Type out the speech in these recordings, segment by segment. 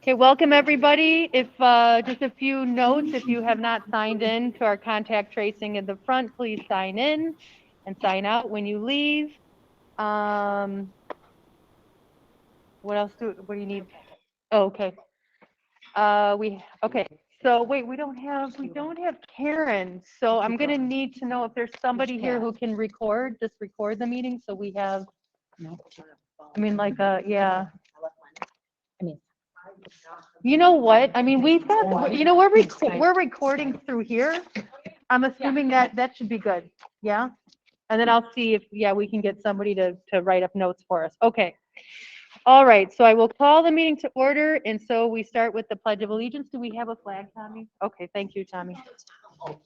Okay, welcome everybody. If just a few notes, if you have not signed in to our contact tracing in the front, please sign in and sign out when you leave. What else what do you need? Oh, okay. Okay. So wait, we don't have Karen. So I'm gonna need to know if there's somebody here who can just record the meeting so we have, I mean, like, yeah. You know what? I mean, we've got, we're recording through here. I'm assuming that should be good. Yeah. And then I'll see if, yeah, we can get somebody to write up notes for us. Okay. All right. So I will call the meeting to order. And so we start with the Pledge of Allegiance. Do we have a flag, Tommy? Okay. Thank you, Tommy. I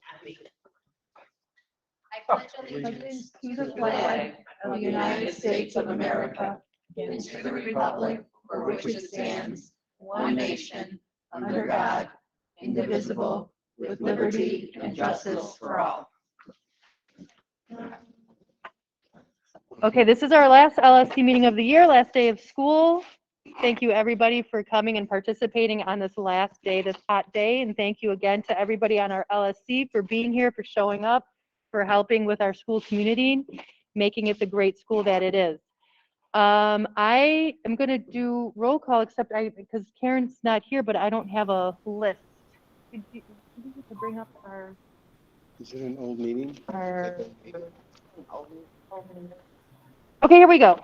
pledge allegiance to the flag of the United States of America and to the republic for which it stands, one nation, under God, indivisible, with liberty and justice for all. Okay, this is our last LSC meeting of the year, last day of school. Thank you, everybody, for coming and participating on this last day, this hot day. And thank you again to everybody on our LSC for being here, for showing up, for helping with our school community, making it the great school that it is. I am going to do roll call, except because Karen's not here, but I don't have a list. Did you get to bring up our? Is it an old meeting? Okay, here we go.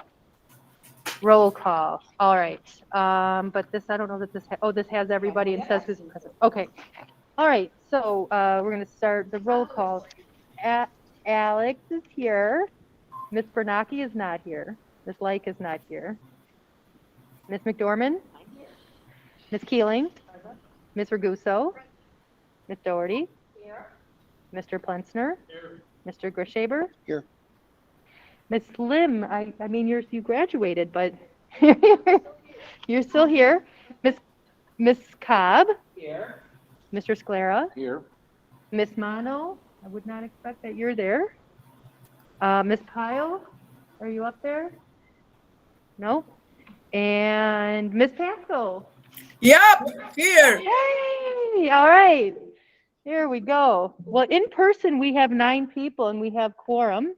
Roll call. All right. But this, I don't know that this, this has everybody and says who's present. Okay. All right. So we're going to start the roll call. Alex is here. Miss Bernacki is not here. Miss Like is not here. Miss McDormand? Miss Keeling? Miss Raguso? Miss Doherty? Here. Mr. Plensner? Here. Mr. Grishaber? Here. Miss Lim, I mean, you graduated, but you're still here. Miss Cobb? Here. Mr. Sclera? Here. Miss Mono? I would not expect that you're there. Miss Pyle? Are you up there? No? And Miss Pasco? Yep, here. Hey, all right. Here we go. Well, in person, we have 9 people and we have quorum.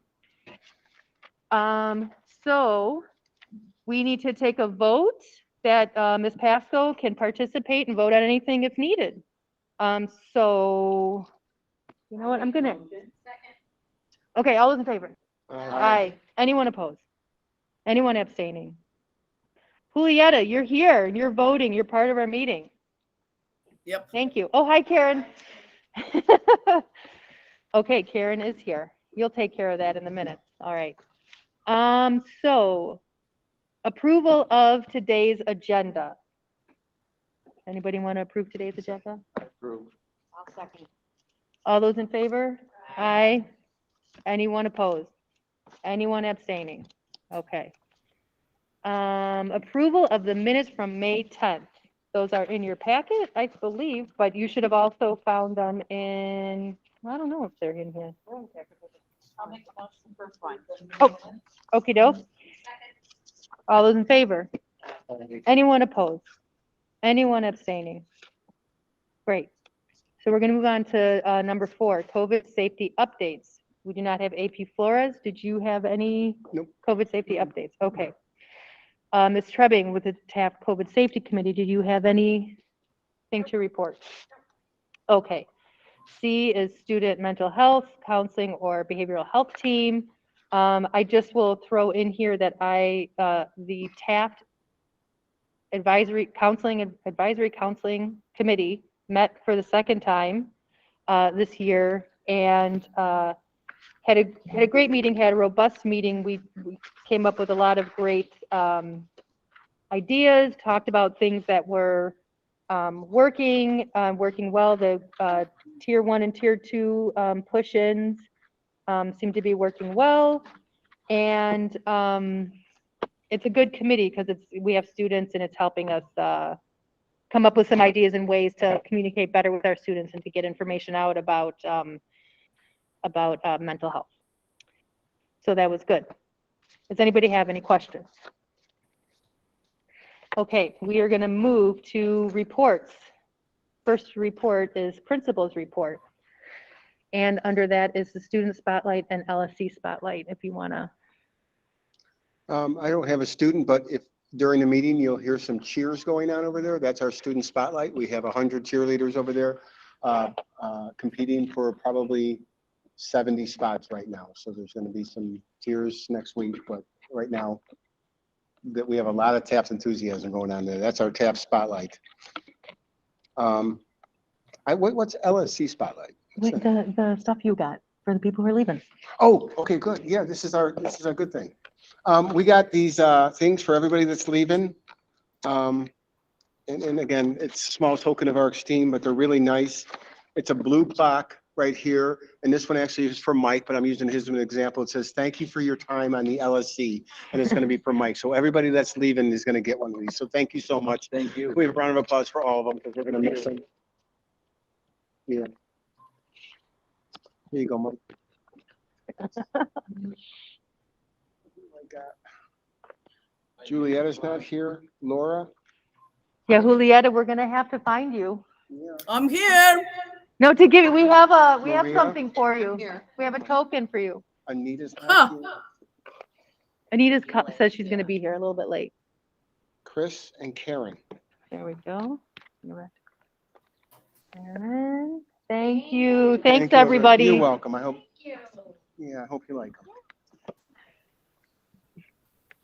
So we need to take a vote that Ms. Pasco can participate and vote on anything if needed. So, you know what, I'm gonna. Okay, all those in favor? Aye. Anyone opposed? Anyone abstaining? Julieta, you're here, you're voting, you're part of our meeting. Yep. Thank you. Oh, hi, Karen. Okay, Karen is here. You'll take care of that in a minute. All right. So approval of today's agenda. Anybody want to approve today's agenda? Approved. I'll second. All those in favor? Aye. Anyone opposed? Anyone abstaining? Okay. Approval of the minutes from May 10th. Those are in your packet, I believe, but you should have also found them in, I don't know if they're in here. I'll make a motion for one. Oh, okie doke. All those in favor? Anyone opposed? Anyone abstaining? Great. So we're going to move on to number 4, COVID safety updates. We do not have AP Flores. Did you have any Nope. COVID safety updates? Okay. Ms. Trebbing with the Taft COVID Safety Committee, did you have anything to report? Okay. C is student mental health, counseling, or behavioral health team. I just will throw in here that the Taft Advisory Counseling Committee met for the second time this year and had a great meeting, had a robust meeting. We came up with a lot of great ideas, talked about things that were working well. The tier 1 and tier 2 push-ins seem to be working well. And it's a good committee because we have students and it's helping us come up with some ideas and ways to communicate better with our students and to get information out about mental health. So that was good. Does anybody have any questions? Okay, we are going to move to reports. First report is principal's report. And under that is the student spotlight and LSC spotlight, if you want to. I don't have a student, but if during the meeting, you'll hear some cheers going on over there. That's our student spotlight. We have 100 cheerleaders over there competing for probably 70 spots right now. So there's going to be some cheers next week, but right now that we have a lot of Taft enthusiasm going on there. That's our Taft spotlight. What's LSC spotlight? Wait, the stuff you got for the people who are leaving. Oh, okay, good. Yeah, this is our good thing. We got these things for everybody that's leaving. And again, it's a small token of our esteem, but they're really nice. It's a blue plaque right here. And this one actually is for Mike, but I'm using his as an example. It says, "Thank you for your time on the LSC." And it's going to be for Mike. So everybody that's leaving is going to get one of these. So thank you so much. Thank you. We have a round of applause for all of them because we're going to miss them. Yeah. Here you go, Mike. Julietta's not here. Laura? Yeah, Julieta, we're going to have to find you. Yeah. I'm here. No, to give you, we have Maria? something for you. We have a token for you. Anita's Huh. not here. Anita's says she's going to be here a little bit late. Chris and Karen. There we go. Karen, thank you. Thanks, you, everybody. You're welcome. I hope you like them.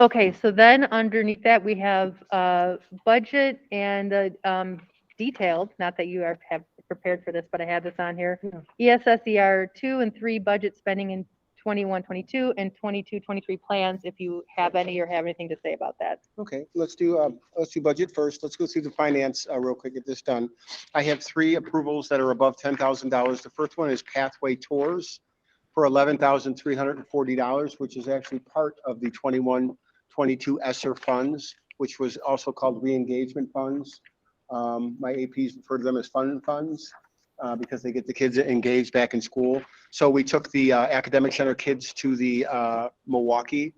Okay, so then underneath that, we have budget and detailed, not that you have prepared for this, but I had this on here. ESSER 2 and 3 budget spending in 21-22 and 22-23 plans, if you have any or have anything to say about that. Okay, let's do budget first. Let's go through the finance real quick, get this done. I have 3 approvals that are above $10,000. The first one is Pathway Tours for $11,340, which is actually part of the 21-22 ESSER funds, which was also called re-engagement funds. My APs refer to them as fun funds because they get the kids engaged back in school. So we took the Academic Center kids to the Milwaukee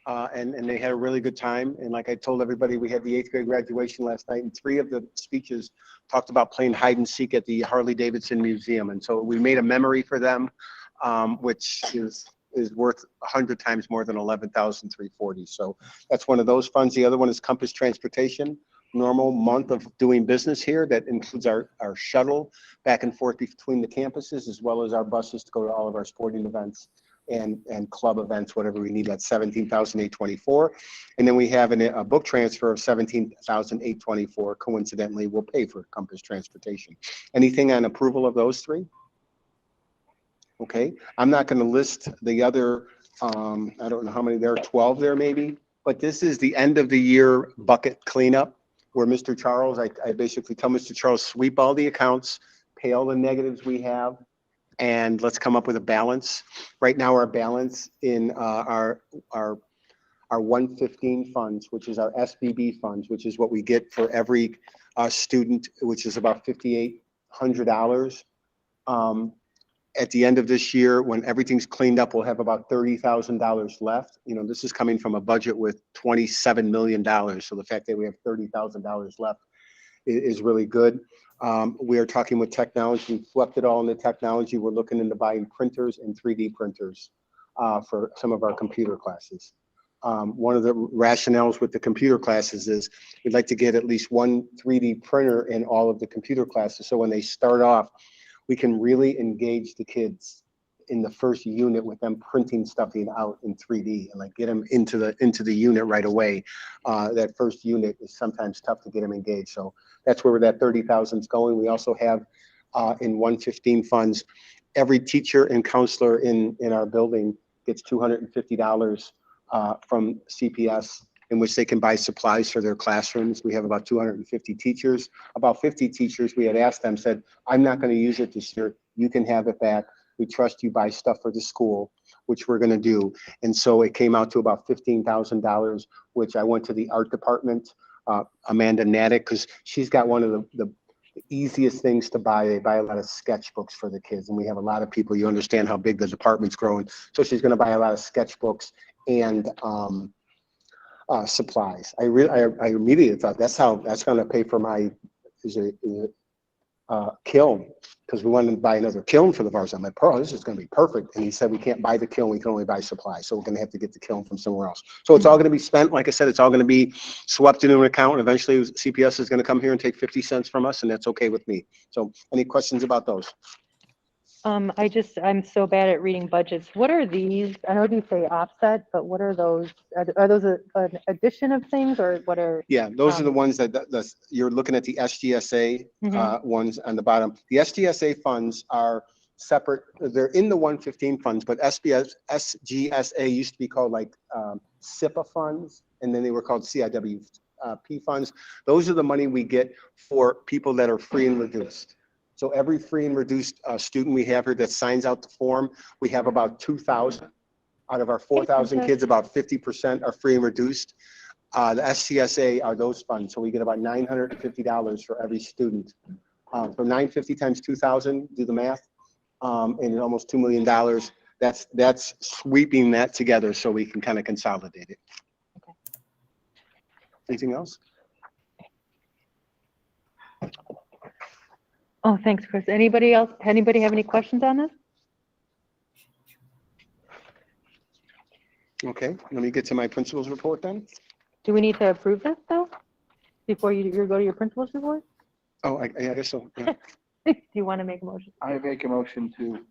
and they had a really good time. And like I told everybody, we had the 8th grade graduation last night, and 3 of the speeches talked about playing hide and seek at the Harley-Davidson Museum. And so we made a memory for them, which is worth 100 times more than $11,340. So that's one of those funds. The other one is Compass Transportation, normal month of doing business here. That includes our shuttle back and forth between the campuses, as well as our buses to go to all of our sporting events and club events, whatever we need. That's $17,824. And then we have a book transfer of $17,824. Coincidentally, we'll pay for Compass Transportation. Anything on approval of those 3? Okay, I'm not going to list the other, I don't know how many there are, 12 there maybe, but this is the end of the year bucket cleanup where Mr. Charles, I basically tell Mr. Charles, sweep all the accounts, pay all the negatives we have, and let's come up with a balance. Right now, our balance in our 115 funds, which is our SBB funds, which is what we get for every student, which is about $5,800. At the end of this year, when everything's cleaned up, we'll have about $30,000 left. You know, this is coming from a budget with $27 million. So the fact that we have $30,000 left is really good. We are talking with technology. We swept it all into technology. We're looking into buying printers and 3D printers for some of our computer classes. One of the rationales with the computer classes is we'd like to get at least one 3D printer in all of the computer classes. So when they start off, we can really engage the kids in the first unit with them printing stuff out in 3D and like get them into the unit right away. That first unit is sometimes tough to get them engaged. So that's where that 30,000 is going. We also have in 115 funds, every teacher and counselor in our building gets $250 from CPS, in which they can buy supplies for their classrooms. We have about 250 teachers. About 50 teachers, we had asked them, said, I'm not going to use it this year. You can have it back. We trust you buy stuff for the school, which we're going to do. And so it came out to about $15,000, which I went to the art department, Amanda Natick, because she's got one of the easiest things to buy. They buy a lot of sketchbooks for the kids. And we have a lot of people, you understand how big the department's growing. So she's going to buy a lot of sketchbooks and supplies. I immediately thought that's going to pay for my, kiln, because we wanted to buy another kiln for the bars. I'm like, Pearl, this is going to be perfect. And he said, we can't buy the kiln. We can only buy supplies. So we're going to have to get the kiln from somewhere else. So it's all going to be spent. Like I said, it's all going to be swept into an account. And eventually CPS is going to come here and take 50 cents from us. And that's okay with me. So any questions about those? I'm so bad at reading budgets. What are these? I know you say offset, but what are those? Are those an addition of things, or what are? Yeah, those are the ones that you're looking at, the SGSA ones on the bottom. The SGSA funds are separate. They're in the 115 funds, but SGSA used to be called like SIPA funds, and then they were called CIWP funds. Those are the money we get for people that are free and reduced. So every free and reduced student we have here that signs out the form, we have about 2,000. Out of our 4,000 kids, about 50% are free and reduced. The SCSA are those funds. So we get about $950 for every student. So 950 times 2,000, do the math, and almost $2 million. That's sweeping that together so we can kind of consolidate it. Okay. Anything else? Oh, thanks, Chris. Anybody else? Anybody have any questions on this? Okay, let me get to my principal's report then. Do we need to approve this though? Before you go to your principal's report? Oh, I guess so. Yeah. Do you want to make a motion? I make a motion to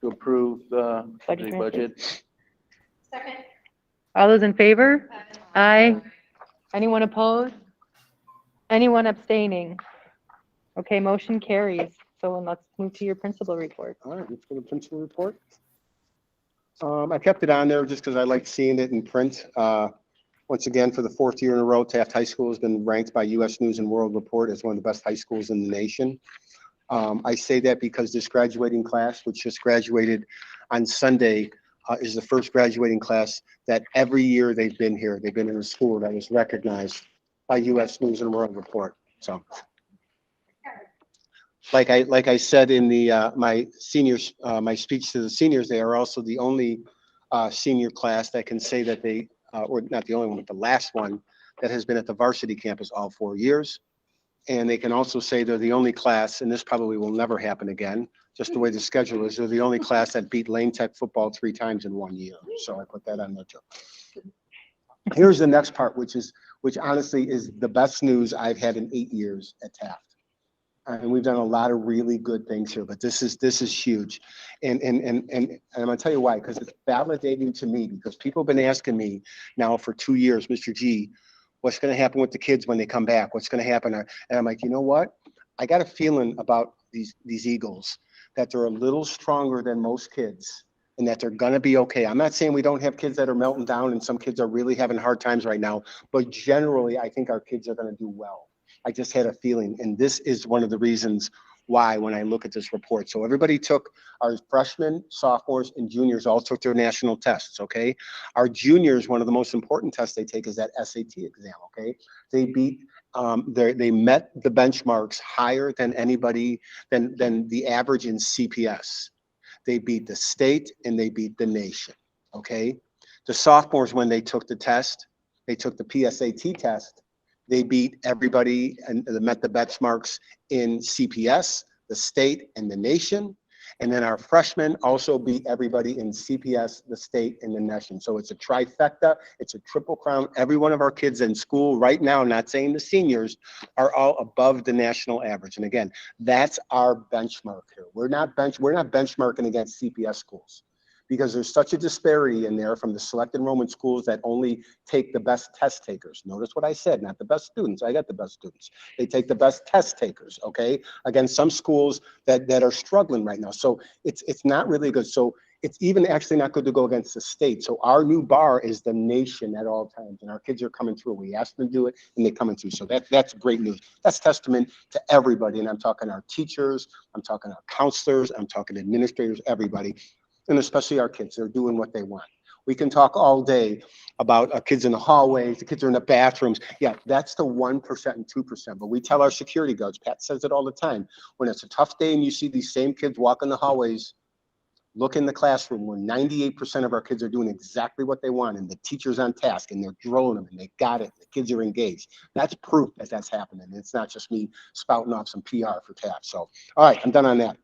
approve the Budget budget. Second. All those in favor? Aye. Anyone opposed? Anyone abstaining? Okay, motion carries. So let's move to your principal report. All right, let's go to the principal report. I kept it on there just because I like seeing it in print. Once again, for the 4th year in a row, Taft High School has been ranked by U.S. News and World Report as one of the best high schools in the nation. I say that because this graduating class, which just graduated on Sunday, is the first graduating class that every year they've been here. They've been in a school that was recognized by U.S. News and World Report. So, like I said in the my seniors, my speech to the seniors, they are also the only senior class that can say that they, or not the only one, but the last one that has been at the varsity campus all 4 years. And they can also say they're the only class, and this probably will never happen again, just the way the schedule is, they're the only class that beat Lane Tech football 3 times in 1 year. So I put that on there too. Here's the next part, which honestly is the best news I've had in 8 years at Taft. And we've done a lot of really good things here, but this is huge. And I'm gonna tell you why, because it's validating to me, because people have been asking me now for 2 years, Mr. G, what's gonna happen with the kids when they come back? What's gonna happen? And I'm like, you know what? I got a feeling about these Eagles, that they're a little stronger than most kids and that they're gonna be okay. I'm not saying we don't have kids that are melting down and some kids are really having hard times right now, but generally I think our kids are gonna do well. I just had a feeling, and this is one of the reasons why when I look at this report. So everybody took, our freshmen, sophomores, and juniors all took their national tests, okay? Our juniors, one of the most important tests they take is that SAT exam, okay? They beat, they met the benchmarks higher than anybody, than the average in CPS. They beat the state and they beat the nation, okay? The sophomores, when they took the test, they took the PSAT test, they beat everybody and met the benchmarks in CPS, the state, and the nation. And then our freshmen also beat everybody in CPS, the state, and the nation. So it's a trifecta, it's a triple crown. Every one of our kids in school right now, not saying the seniors, are all above the national average. And again, that's our benchmark here. We're not benchmarking against CPS schools, because there's such a disparity in there from the select enrollment schools that only take the best test takers. Notice what I said, not the best students. I got the best students. They take the best test takers, okay? Against some schools that are struggling right now. So it's not really good. So it's even actually not good to go against the state. So our new bar is the nation at all times, and our kids are coming through. We ask them to do it, and they come through. So that's great news. That's testament to everybody, and I'm talking our teachers, I'm talking our counselors, I'm talking administrators, everybody. And especially our kids, they're doing what they want. We can talk all day about kids in the hallways, the kids are in the bathrooms. Yeah, that's the 1% and 2%. But we tell our security guards, Pat says it all the time, when it's a tough day and you see these same kids walking the hallways, look in the classroom where 98% of our kids are doing exactly what they want, and the teacher's on task, and they're drilling them, and they got it, the kids are engaged. That's proof that that's happening. It's not just me spouting off some PR for Taft. So, all right, I'm done on that.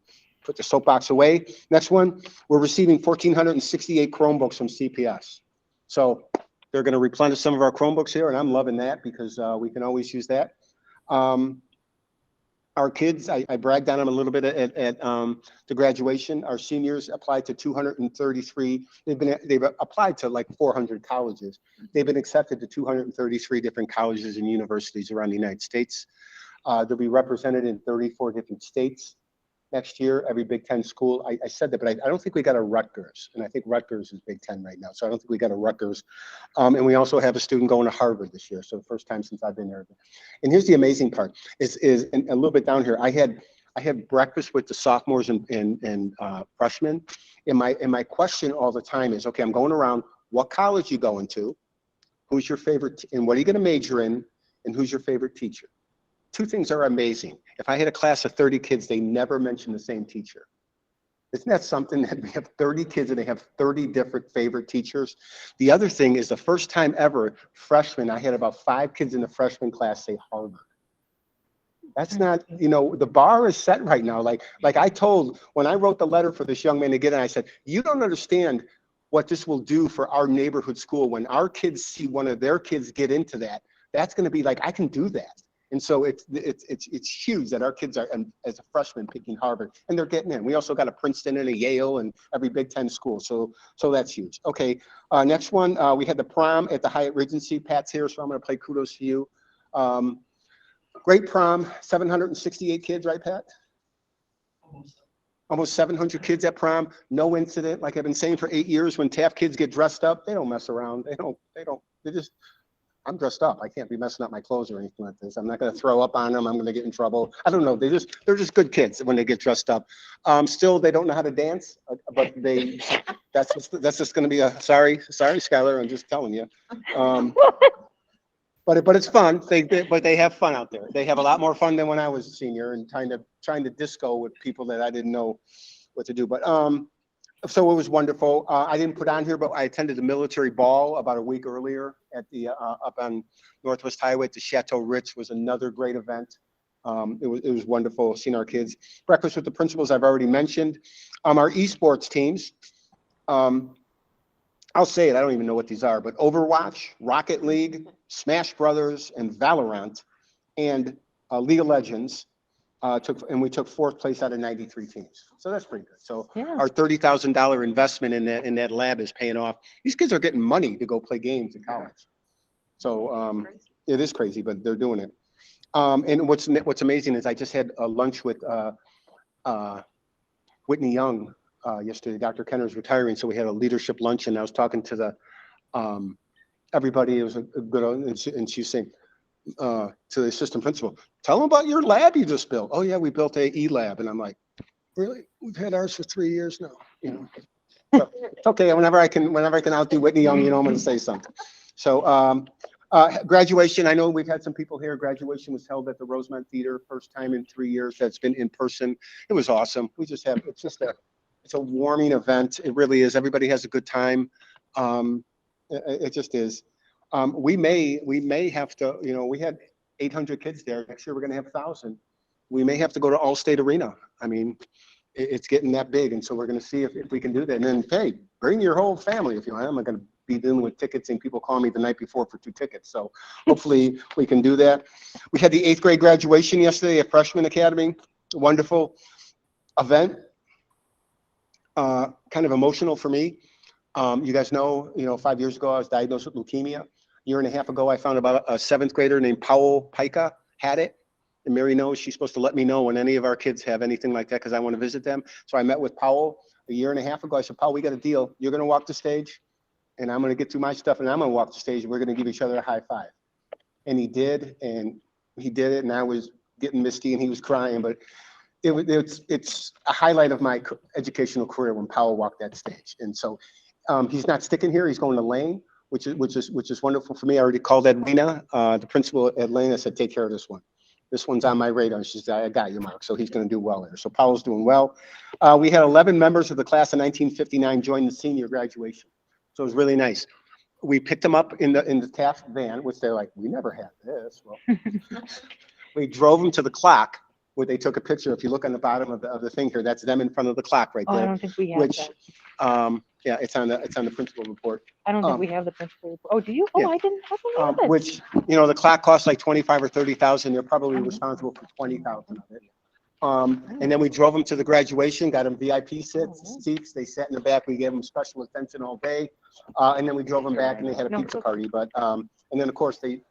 Put the soapbox away. Next one, we're receiving 1,468 Chromebooks from CPS. So they're going to replenish some of our Chromebooks here, and I'm loving that because we can always use that. Our kids, I bragged on them a little bit at the graduation. Our seniors applied to 233. They've applied to like 400 colleges. They've been accepted to 233 different colleges and universities around the United States. They'll be represented in 34 different states next year, every Big Ten school. I said that, but I don't think we got a Rutgers, and I think Rutgers is Big Ten right now, so I don't think we got a Rutgers. And we also have a student going to Harvard this year, so the first time since I've been there. And here's the amazing part, is and a little bit down here, I had breakfast with the sophomores and freshmen, and my question all the time is, okay, I'm going around, what college you going to, who's your favorite, and what are you going to major in, and who's your favorite teacher? Two things are amazing. If I had a class of 30 kids, they never mention the same teacher. Isn't that something that we have 30 kids and they have 30 different favorite teachers? The other thing is the first time ever, freshmen, I had about 5 kids in the freshman class say Harvard. That's not, you know, the bar is set right now. Like I told, when I wrote the letter for this young man to get in, I said, you don't understand what this will do for our neighborhood school. When our kids see one of their kids get into that, that's going to be like, I can do that. And so it's huge that our kids are, as a freshman, picking Harvard, and they're getting in. We also got a Princeton and a Yale and every Big Ten school, so that's huge. Okay, next one, we had the prom at the Hyatt Regency. Pat's here, so I'm going to play kudos to you. Great prom, 768 kids, right, Pat? Almost 700 kids at prom, no incident. Like I've been saying for 8 years, when Taft kids get dressed up, they don't mess around. They just. I'm dressed up. I can't be messing up my clothes or anything like this. I'm not going to throw up on them. I'm going to get in trouble. I don't know. They're just good kids when they get dressed up. Still, they don't know how to dance, but that's just going to be a sorry, Skylar. I'm just telling you. But it's fun. But they have fun out there. They have a lot more fun than when I was a senior and trying to disco with people that I didn't know what to do. But so it was wonderful. I didn't put on here, but I attended the military ball about a week earlier at the up on Northwest Highway at the Chateau Ritz. Was another great event. It was wonderful seeing our kids. Breakfast with the principals I've already mentioned. Our esports teams. I'll say it. I don't even know what these are, but Overwatch, Rocket League, Smash Brothers, and Valorant, and League of Legends. We took 4th place out of 93 teams. So that's pretty good. So Yeah. our $30,000 investment in that lab is paying off. These kids are getting money to go play games in college. So it is crazy, but they're doing it. And what's amazing is I just had a lunch with Whitney Young yesterday. Dr. Kenner's retiring, so we had a leadership lunch, and I was talking to the everybody. It was a good, and she's saying, to the assistant principal, tell them about your lab you just built. Oh yeah, we built a E-lab. And I'm like, really? We've had ours for 3 years now. You know, so it's okay. Whenever I can outdo Whitney Young, you know, I'm going to say something. So graduation, I know we've had some people here. Graduation was held at the Rosemont Theater, first time in 3 years that's been in person. It was awesome. It's a warming event. It really is. Everybody has a good time. It just is. We may have to, you know, we had 800 kids there. Next year, we're going to have 1,000. We may have to go to Allstate Arena. I mean, it's getting that big. And so we're going to see if we can do that. And then, hey, bring your whole family if you want. I'm not going to be dealing with tickets and people call me the night before for 2 tickets. So hopefully we can do that. We had the 8th grade graduation yesterday at Freshman Academy. Wonderful event. Kind of emotional for me. You guys know, 5 years ago, I was diagnosed with leukemia. A year and a half ago, I found about a 7th grader named Powell Pica had it. And Mary knows she's supposed to let me know when any of our kids have anything like that because I want to visit them. So I met with Powell a year and a half ago. I said, Powell, we got a deal. You're going to walk the stage, and I'm going to get through my stuff, and I'm going to walk the stage, and we're going to give each other a high five. And he did it, and I was getting misty, and he was crying. But it's a highlight of my educational career when Powell walked that stage. And so he's not sticking here. He's going to Lane, which is wonderful for me. I already called Edwina, the principal at Lane. I said, take care of this one. this one's on my radar. She said, I got you, Mark. So he's going to do well there. So Powell's doing well. We had 11 members of the class of 1959 join the senior graduation. So it was really nice. We picked them up in the Taft van, which they're like, we never had this. Well, we drove them to the clock where they took a picture. If you look on the bottom of the thing here, that's them in front of the clock right Oh, I there. don't think we have Which, that. yeah, it's on the principal report. I don't think we have the principal report. Oh, do you? Oh, yeah. I didn't have it. Which, you know, the clock costs like 25 or 30,000. They're probably responsible for 20,000 of it. And then we drove them to the graduation, got them VIP seats. They sat in the back. We gave them special attention all day. And then we drove them back and they had a pizza party. But, and then of course they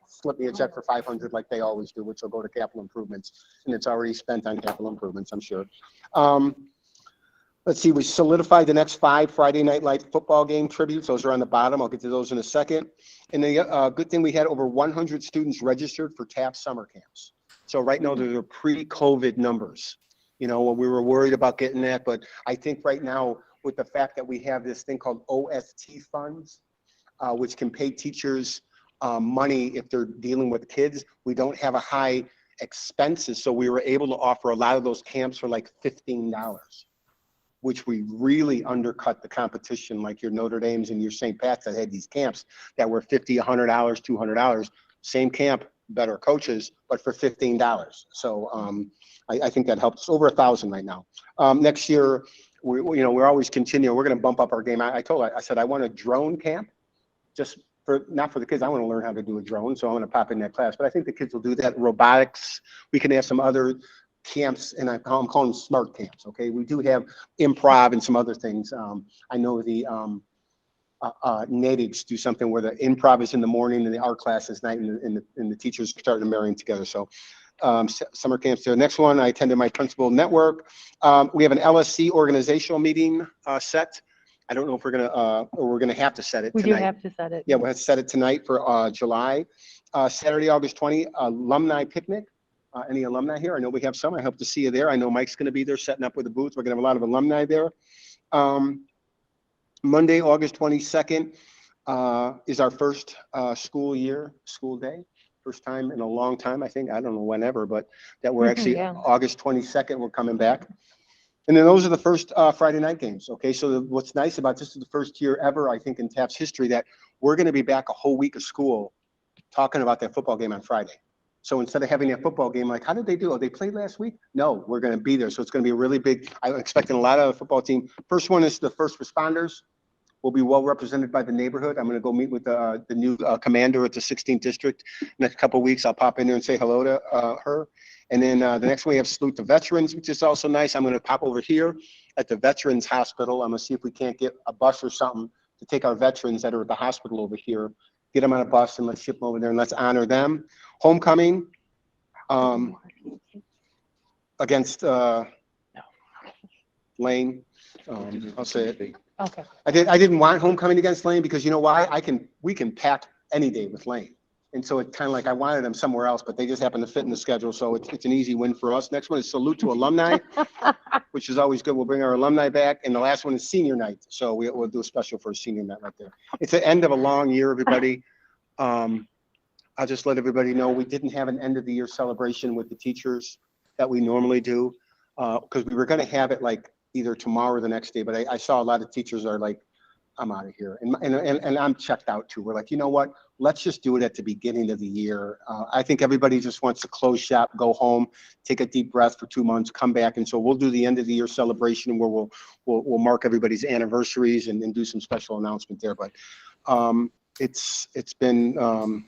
slipped me a check for 500 like they always do, which will go to capital improvements. And it's already spent on capital improvements, I'm sure. Let's see, we solidified the next 5 Friday Night Lights football game tributes. Those are on the bottom. I'll get to those in a second. And the good thing, we had over 100 students registered for Taft summer camps. So right now, those are pre-COVID numbers. You know, we were worried about getting that, but I think right now, with the fact that we have this thing called OST funds, which can pay teachers money if they're dealing with kids, we don't have a high expenses. So we were able to offer a lot of those camps for like $15. Which we really undercut the competition, like your Notre Dames and your St. Pat's that had these camps that were $50, $100, $200. Same camp, better coaches, but for $15. So I think that helps. Over 1,000 right now. Next year, we're always continuing. We're going to bump up our game. I said I want a drone camp, just not for the kids. I want to learn how to do a drone, so I'm going to pop in that class. But I think the kids will do that. Robotics. We can have some other camps, and I'm calling them smart camps. Okay, we do have improv and some other things. I know the natives do something where the improv is in the morning and the art class is night, and the teachers start marrying together. So summer camps there. Next one, I attended my principal network. We have an LSC organizational meeting set. I don't know if we're gonna have to set it tonight. We do have to set it. Yeah, we'll have to set it tonight for July. Saturday, August 20, alumni picnic. Any alumni here? I know we have some. I hope to see you there. I know Mike's going to be there setting up with the booth. We're going to have a lot of alumni there. Monday, August 22nd is our first school day. First time in a long time, I think. I don't know whenever, but that we're actually Yeah. August 22nd, we're coming back. And then those are the first Friday night games. Okay, so what's nice about this is the first year ever, I think, in Taft's history that we're going to be back a whole week of school talking about that football game on Friday. So instead of having a football game, like, how did they do? Oh, they played last week? No, we're going to be there. So it's going to be a really big, I'm expecting a lot of the football team. First one is the first responders. Will be well represented by the neighborhood. I'm going to go meet with the new commander at the 16th district. Next couple of weeks, I'll pop in there and say hello to her. And then the next one, we have salute the veterans, which is also nice. I'm going to pop over here at the Veterans Hospital. I'm going to see if we can't get a bus or something to take our veterans that are at the hospital over here, get them on a bus and let's ship them over there and let's honor them. Homecoming against Lane. I'll say it. Okay. I didn't want homecoming against Lane because you know why? We can pack any day with Lane. And so it's kind of like I wanted them somewhere else, but they just happen to fit in the schedule. So it's an easy win for us. Next one is salute to alumni, which is always good. We'll bring our alumni back. And the last one is senior night. So we'll do a special for a senior night right there. It's the end of a long year, everybody. I'll just let everybody know we didn't have an end of the year celebration with the teachers that we normally do because we were going to have it like either tomorrow or the next day. But I saw a lot of teachers are like, I'm out of here. And I'm checked out too. We're like, you know what? Let's just do it at the beginning of the year. I think everybody just wants to close shop, go home, take a deep breath for 2 months, come back. And so we'll do the end of the year celebration where we'll mark everybody's anniversaries and do some special announcement there. But it's been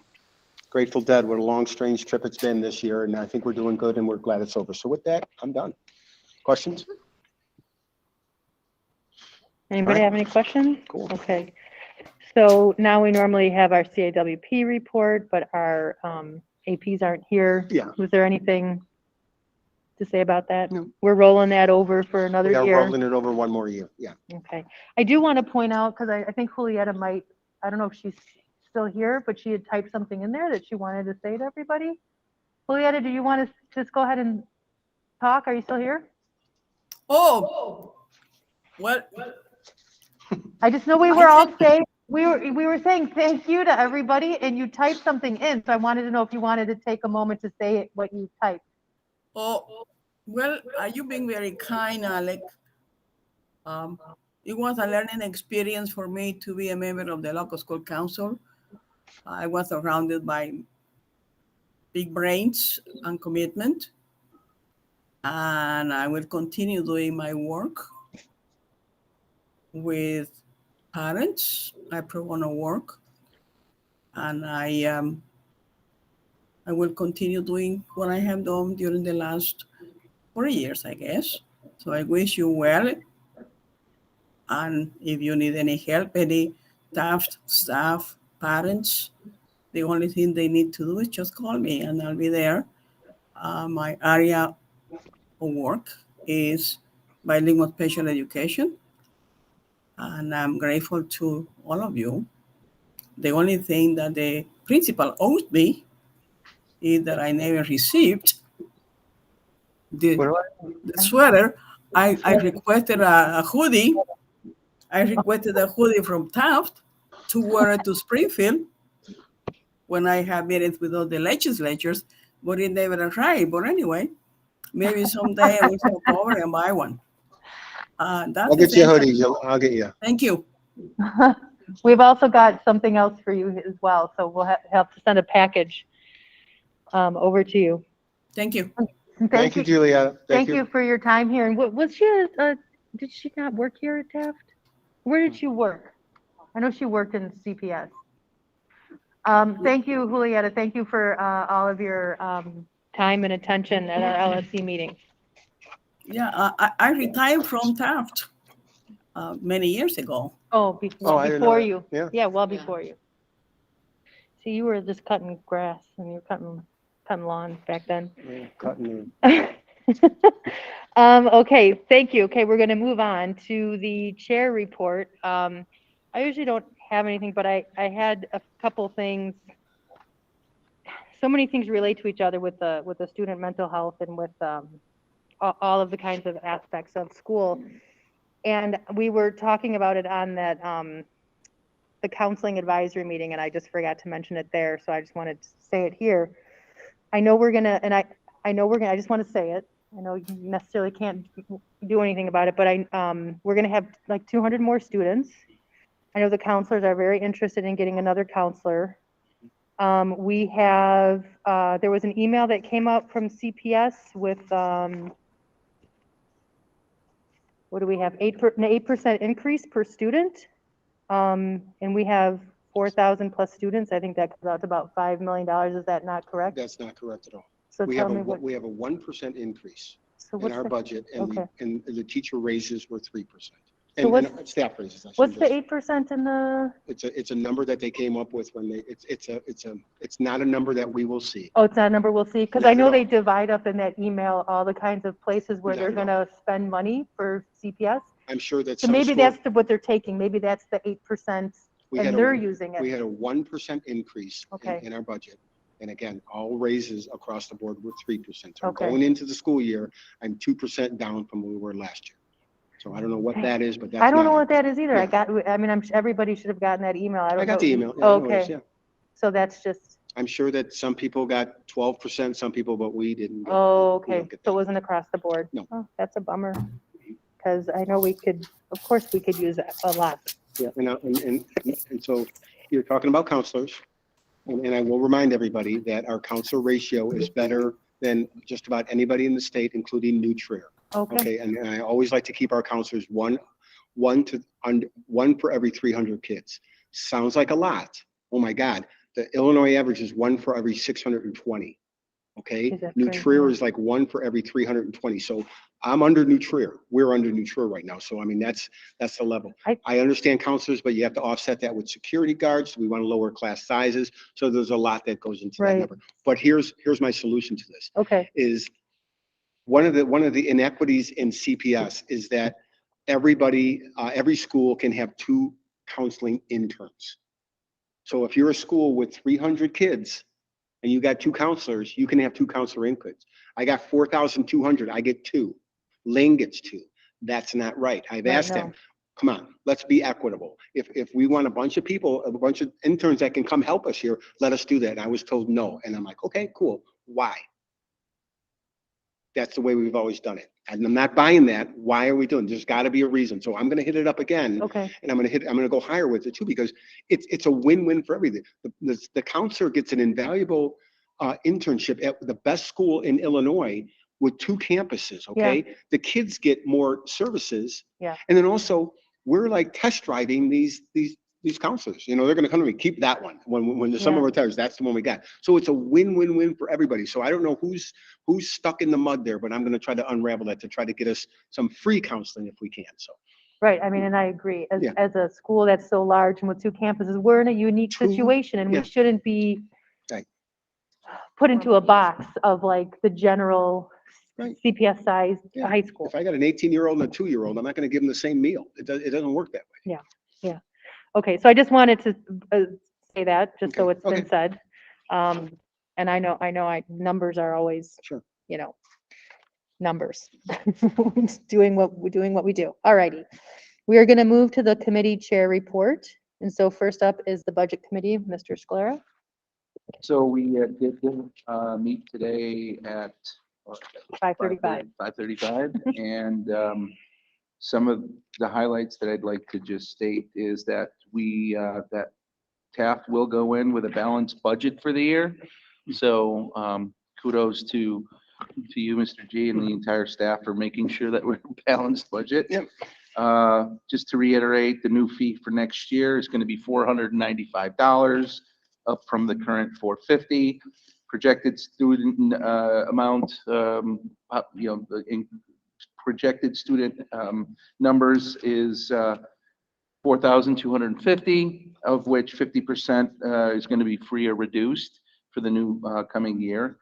Grateful Dead. What a long, strange trip it's been this year. And I think we're doing good and we're glad it's over. So with that, I'm done. Questions? Anybody Right. have any questions? Cool. Okay. So now we normally have our CAWP report, but our APs aren't here. Yeah. Was there anything to say about that? No. We're rolling that over for another We are year. rolling it over one more year. Yeah. Okay. I do want to point out, because I think Julieta might, I don't know if she's still here, but she had typed something in there that she wanted to say to everybody. Julieta, do you want to just go ahead and talk? Are you still here? Oh, what? I just know we were all safe. We were saying thank you to everybody and you typed something in, so I wanted to know if you wanted to take a moment to say what you typed. Oh, well, you being very kind, Alec. It was a learning experience for me to be a member of the local school council. I was surrounded by big brains and commitment, and I will continue doing my work with parents. I pro bono work, and I will continue doing what I have done during the last 4 years, I guess. So I wish you well. And if you need any help, any Taft staff, parents, the only thing they need to do is just call me and I'll be there. My area of work is bilingual special education. And I'm grateful to all of you. The only thing that the principal owes me is that I never received the sweater. I requested a hoodie. I requested a hoodie from Taft to wear it to Springfield when I have meetings with all the legislatures, but it never arrived. But anyway, maybe someday I will come over and buy one. That's I'll get you a hoodie, I'll get you. Thank you. We've also got something else for you as well, so we'll have to send a package over to you. Thank you. Thank you, Julia. Thank you for your time here. And was she, did she not work here at Taft? Where did she work? I know she worked in CPS. Thank you, Julieta. Thank you for all of your time and attention at our LSC meeting. Yeah, I retired from Taft many years ago. Oh, I didn't know before that. you. Yeah. Yeah, well before you. See, you were just cutting grass and you were cutting lawn back then. Yeah, cutting Okay, thank you. Okay, we're going to move on to the chair report. I usually don't have anything, but I had a couple things. So many things relate to each other with the student mental health and with all of the kinds of aspects of school. And we were talking about it on that the counseling advisory meeting, and I just forgot to mention it there, so I just wanted to say it here. I know we're gonna, and I know we're gonna, I just want to say it. I know you necessarily can't do anything about it, but we're gonna have like 200 more students. I know the counselors are very interested in getting another counselor. We have, there was an email that came out from CPS with, what do we have? An 8% increase per student. And we have 4,000 plus students. I think that comes out to about $5 million. Is that not correct? That's not correct at all. So We tell have me what, we have a 1% increase so in what's our the, budget, and okay. and the teacher raises were 3%. So And staff raises. I what's shouldn't the just- 8% in the, It's a number that they came up with when they, it's not a number that we will see. oh, it's not a number we'll see? Because Not I at know all. they divide up in that email all the kinds of places where Not they're at all. gonna spend money for CPS. I'm sure that So some maybe schools, that's what they're taking. Maybe that's the 8% we had and a- they're using we it. had a 1% increase Okay. in our budget. And again, all raises across the board were 3%. So Okay. going into the school year, I'm 2% down from where we were last year. So I don't know what that is, but that's I don't know not- what that is either. Yeah. I mean, everybody should have gotten that email. I don't know. I got the email. Yeah, Oh, no worries, okay. yeah. So that's just, I'm sure that some people got 12%, some people, but we didn't. get- oh, we don't okay. get So it that. wasn't across the board? No. Oh, that's a bummer. Because I know we could, of course, we could use a lot. Yeah, and so you're talking about counselors, and I will remind everybody that our counselor ratio is better than just about anybody in the state, including New Trier. Okay, Okay, and I always like to keep our counselors one for every 300 kids. Sounds like a lot. Oh my God, the Illinois average is 1 for every 620. Okay, Is that New pretty Trier high? is like 1 for every 320. So I'm under New Trier. We're under New Trier right now. So I mean, that's the level. I understand counselors, but you have to offset that with security guards. We want to lower class sizes. So there's a lot that goes into that Right. number. But here's my solution to this. okay, Is one of the inequities in CPS is that everybody, every school can have 2 counseling interns. So if you're a school with 300 kids and you got 2 counselors, you can have 2 counselor inputs. I got 4,200, I get 2. Lane gets 2. That's not right. I've Right, asked no. them, Come on, let's be equitable. If we want a bunch of people, a bunch of interns that can come help us here, let us do that. And I was told no. And I'm like, okay, cool. Why? That's the way we've always done it. And I'm not buying that. Why are we doing? There's got to be a reason. So I'm going to hit it up again. Okay, And I'm going to go higher with it too, because it's a win-win for everything. The counselor gets an invaluable internship at the best school in Illinois with 2 campuses. Okay. The kids get more services. Yeah. And then also we're like test driving these counselors, they're going to come to me, keep that one. When the summer Yeah. retires, that's the one we got. So it's a win-win-win for everybody. So I don't know who's stuck in the mud there, but I'm going to try to unravel that to try to get us some free counseling if we can. So right, I mean, and I agree, Yeah. as a school that's so large and with 2 campuses, we're in a unique True. situation, and we Yeah. shouldn't be Right. put into a box of like the general Right. CPS size Yeah. high school. If I got an 18-year-old and a 2-year-old, I'm not going to give them the same meal. It doesn't work that way. Okay, so I just wanted to say that, just so Okay, it's been said. And I know numbers are always, Sure. numbers. Doing what we do. All righty. We are going to move to the committee chair report. And so first up is the budget committee, Mr. Sclera. So we did meet today at 5:35. 5:35, and some of the highlights that I'd like to just state is that that Taft will go in with a balanced budget for the year. So kudos to you, Mr. G, and the entire staff for making sure that we're a balanced budget. Yep. Just to reiterate, the new fee for next year is going to be $495, up from the current $450. Projected student amount, projected student numbers is 4,250, of which 50% is going to be free or reduced for the new coming year.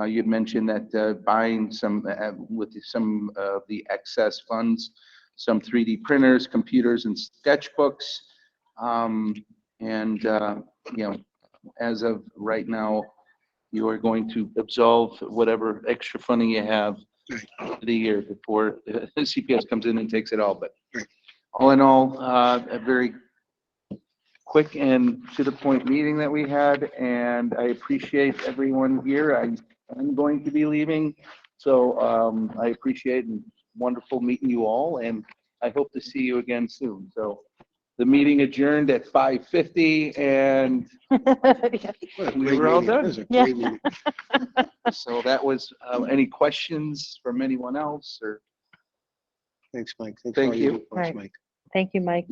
You had mentioned that buying some with some of the excess funds, some 3D printers, computers, and sketchbooks, as of right now, you are going to absolve whatever extra funding you have for the year before CPS comes in and takes it all. But all in all, a very quick and to the point meeting that we had, and I appreciate everyone here. I'm going to be leaving, so I appreciate and wonderful meeting you all, and I hope to see you again soon. So the meeting adjourned at 5:50, and What a We great were all meeting. done. That was a Yeah. great meeting. so that was any questions from anyone else, or Thanks, Mike. Thanks Thank for all you. do for us, Right. Mike. Thank you, Mike.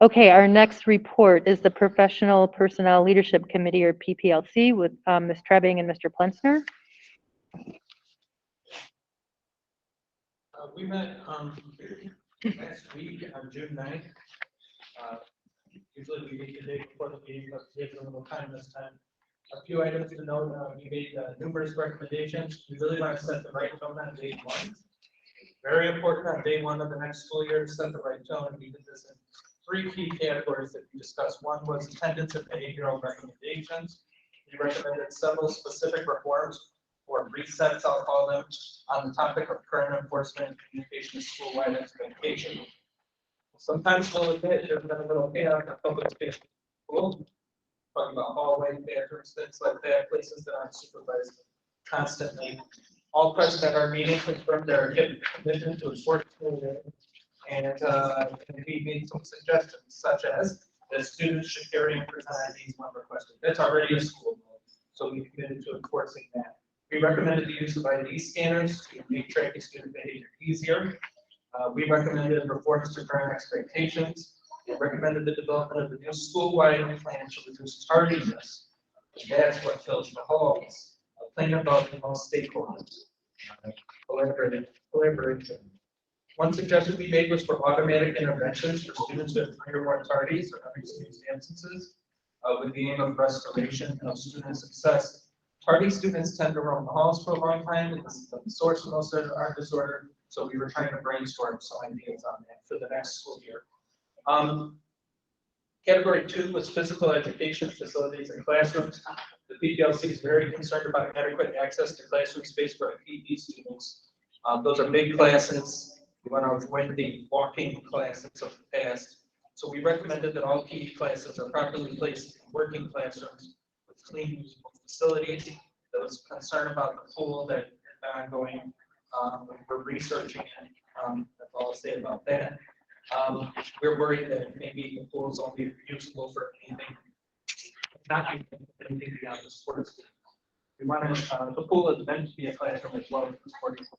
Okay, our next report is the Professional Personnel Leadership Committee, or PPLC, with Ms. Trebbing and Mr. Plensner. We met last week on June 9th. Usually we meet the day before the meeting, but we take a little time this time. A few items to note, we made numerous recommendations. We really want to set the right tone on day 1. Very important on day 1 of the next school year to set the right tone. We did this in 3 key categories that we discussed. One was attendance and behavioral recommendations. We recommended several specific reforms, or resets, I'll call them, on the topic of current enforcement and communication of school-wide expectation. Sometimes we'll admit there's been a little chaos in public space. Talking about hallway, bathrooms, things like that, places that aren't supervised constantly. All present at our meeting confirmed their commitment to enforce and we made some suggestions, such as that students should carry and present IDs when requested. That's already a school law, so we committed to enforcing that. We recommended the use of ID scanners to make tracking student behavior easier. We recommended reforms to current expectations. We recommended the development of a new school-wide plan to reduce tardiness. That's what fills the halls. A plan involving all stakeholders. Collaboration. One suggestion we made was for automatic interventions for students who have 3 or more tardies or unexcused absences, with the aim of restoration of student success. Tardy students tend to roam the halls for a long time, and this is the source of most of our disorder. So we were trying to brainstorm some ideas on that for the next school year. Category 2 was physical education facilities and classrooms. The PPLC is very concerned about adequate access to classroom space for our PE students. Those are big classes, We want to avoid the walking classes of the past. So we recommended that all PE classes are properly placed in working classrooms with clean, usable facilities. There was concern about the pool that is ongoing. We're researching it. That's all I'll say about that. We're worried that maybe the pool is only usable for anything, not anything beyond the sports. We want to, the pool is meant to be a classroom as well as the sports.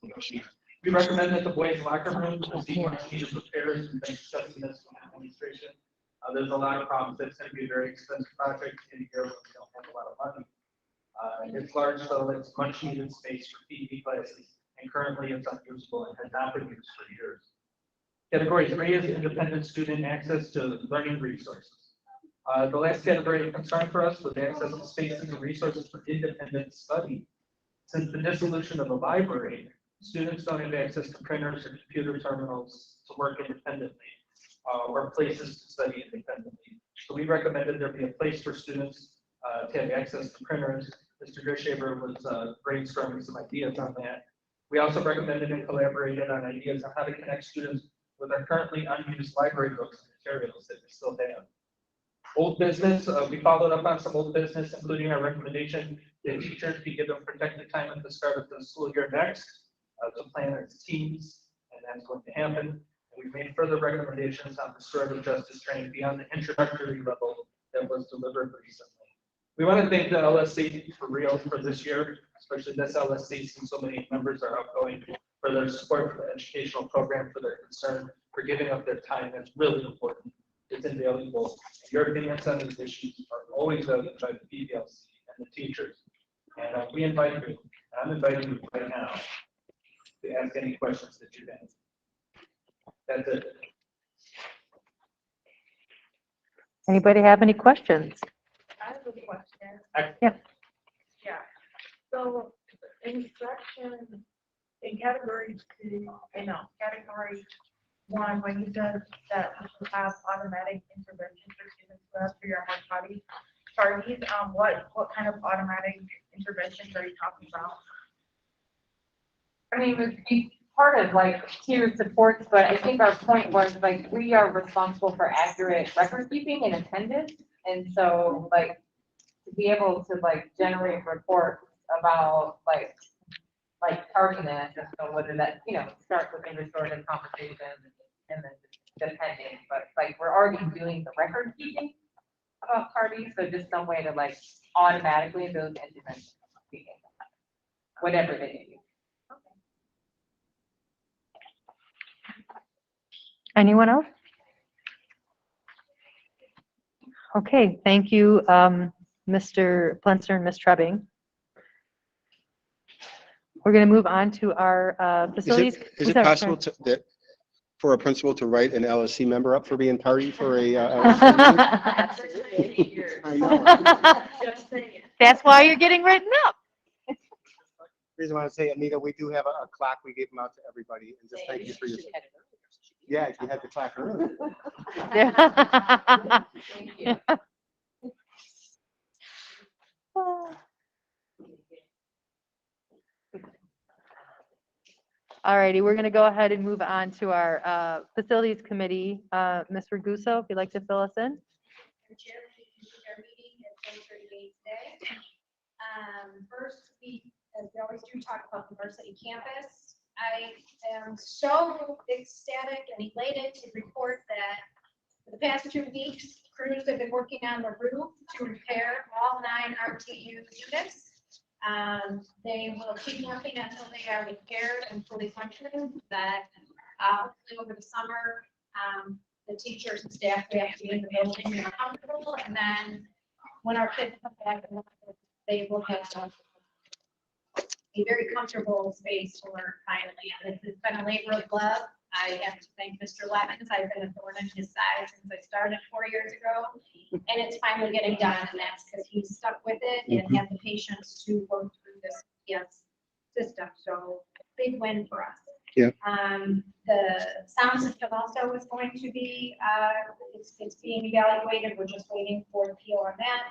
We recommend that the boys' locker room receive needed repairs and discussing this with the administration. There's a lot of problems. It's going to be a very expensive project in a year when we don't have a lot of money. It's large, so it's much needed space for PE classes, and currently it's unusable and has not been used for years. Category 3 is independent student access to learning resources. The last category of concern for us was access to spaces and resources for independent study. Since the dissolution of the library, students don't have access to printers or computer terminals to work independently, or places to study independently. So we recommended there be a place for students to have access to printers. Mr. Gershaber was brainstorming some ideas on that. We also recommended and collaborated on ideas on how to connect students with our currently unused library books and materials that we still have. Old business, we followed up on some old business, including our recommendation that teachers be given protected time at the start of the school year next to plan as teams, and that's going to happen. And we've made further recommendations on restorative justice training beyond the introductory level that was delivered recently. We want to thank the LSC for real for this year, especially this LSC, since so many members are outgoing, for their support for the educational program, for their concern, for giving up their time. That's really important. It's invaluable. Your opinions on these issues are always valued by the PBLC and the teachers. And we invite you, I'm inviting you right now to ask any questions that you have. That's it. Anybody have any questions? I have a question. Yeah. Yeah. So instruction in category 2, category 1, when you said that we should have automatic intervention for students who have 3 or more tardies, what kind of automatic interventions are you talking about? I mean, it would be part of like tiered supports, but I think our point was like, we are responsible for accurate record keeping and attendance. And so like, to be able to like generate reports about like tardiness, and so whether that, starts with a restorative conversation and then depending, but like, we're already doing the record keeping about tardies, so just some way to like automatically those interventions, whatever they need. Anyone else? Okay, thank you, Mr. Plenser and Ms. Trebbing. We're going to move on to our facilities. Is it possible for a principal to write an LSC member up for being tardy for a LSC meeting? I know. That's why you're getting written up. Reason why I say, Anita, we do have a clock we gave them out to everybody, and just thank you for your. Yeah, you had the clock earlier. Thank you. All righty, we're going to go ahead and move on to our facilities committee. Ms. Ragusa, if you'd like to fill us in. Chair, our meeting at 10:38 today. First, as we always do, talk about the varsity campus. I am so ecstatic and elated to report that for the past 2 weeks, crews have been working on the roof to repair all 9 RTU units. They will keep working until they are repaired and fully functioning. That hopefully over the summer, the teachers and staff will have to be in the building and are comfortable. And then when our kids come back, they will have a very comfortable space to learn finally. And this has been a labor of love. I have to thank Mr. Levens. I've been a thorn in his side since I started 4 years ago. And it's finally getting done, and that's because he's stuck with it and had the patience to work through this system. So big win for us. Yeah. The sound system also is going to be, it's being evaluated. We're just waiting for the PO on that.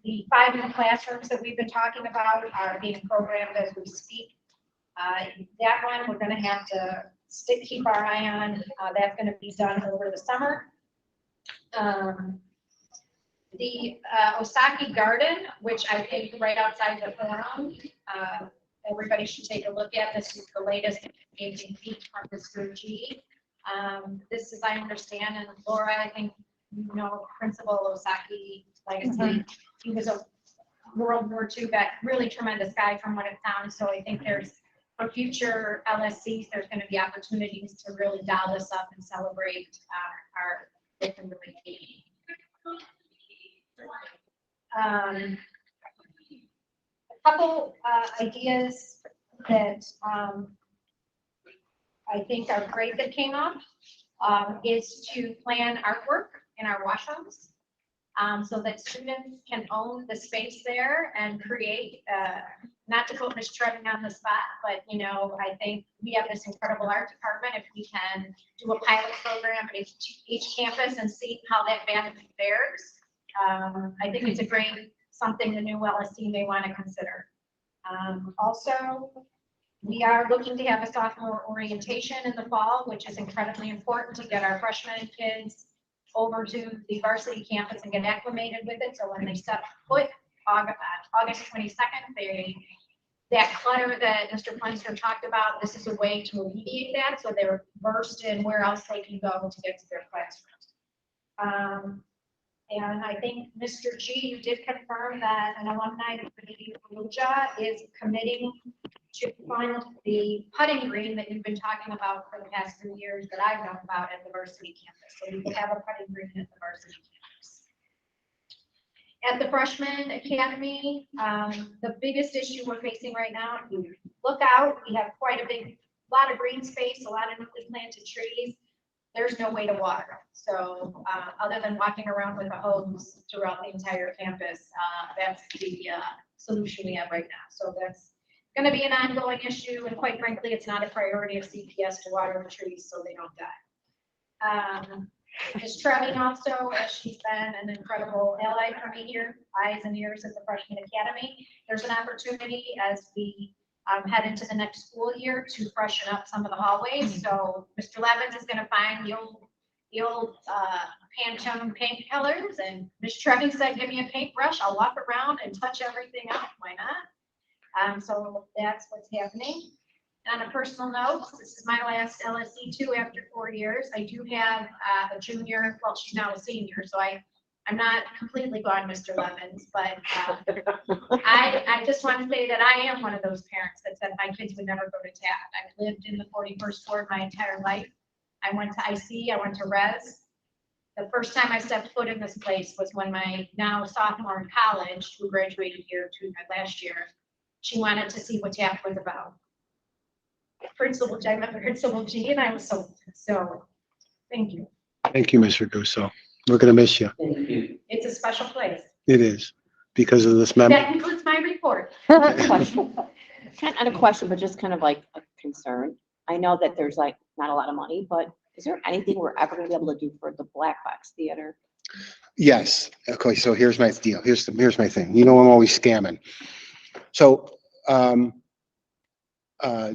The 5 new classrooms that we've been talking about are being programmed as we speak. That one, we're gonna have to keep our eye on. That's gonna be done over the summer. The Osaki Garden, which I think right outside the forum, everybody should take a look at. This is the latest amazing feat from Mr. G. This is, I understand, and Laura, I think you know Principal Osaki legacy. He was a World War II vet, really tremendous guy from what it sounds. So I think there's, for future LSCs, there's going to be opportunities to really dial this up and celebrate our victim relief. A couple ideas that I think are great that came up is to plan artwork in our washrooms so that students can own the space there and create, not to put Ms. Treven on the spot, but you know, I think we have this incredible art department. If we can do a pilot program at each campus and see how that fares, I think it's a great something the new LSC may want to consider. Also, we are looking to have a sophomore orientation in the fall, which is incredibly important to get our freshman kids over to the varsity campus and get acclimated with it. So when they step foot August 22nd, that clutter that Mr. Plenster talked about, this is a way to alleviate that. So they're versed in where else they can go to get to their classrooms. And I think, Mr. G, you did confirm that an alumni committee is committing to fund the putting green that you've been talking about for the past 3 years that I've known about at the varsity campus. So we will have a putting green at the varsity campus. At the freshman academy, the biggest issue we're facing right now, if you look out, we have quite a lot of green space, a lot of newly planted trees. There's no way to water. So other than walking around with a hose throughout the entire campus, that's the solution we have right now. So that's going to be an ongoing issue. And quite frankly, it's not a priority of CPS to water the trees so they don't die. Ms. Treven also, as she's been an incredible ally for me here, eyes and ears at the Freshman Academy. There's an opportunity as we head into the next school year to freshen up some of the hallways. So Mr. Levins is going to find the old Pantone paint colors, and Ms. Treven said, give me a paintbrush, I'll walk around and touch everything up. Why not? So that's what's happening. On a personal note, this is my last LSC too after 4 years. I do have a junior, well, she's now a senior, so I'm not completely gone, Mr. Levins, but I just want to say that I am one of those parents that said my kids would never go to Taft. I've lived in the 41st ward my entire life. I went to IC, I went to Res. The first time I stepped foot in this place was when my now sophomore in college, who graduated here last year, she wanted to see what Taft was about. Principal G, and I was so thank you. Thank you, Mr. Russo. We're going to miss you. It's a special place. It is, because of this memo. That concludes my report. Question. Not a question, but just kind of like a concern. I know that there's like not a lot of money, but is there anything we're ever gonna be able to do for the Black Box Theater? Yes. Okay, so here's my deal. Here's my thing. You know, I'm always scamming. So,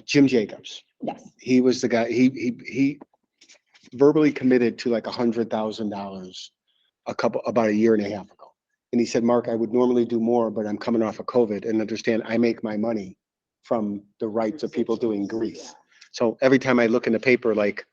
Jim Jacobs, Yes. he was the guy, he verbally committed to like $100,000 about a year and a half ago. And he said, Mark, I would normally do more, but I'm coming off of COVID, and understand I make my money from the rights of people doing grief. So every time I look in the paper, like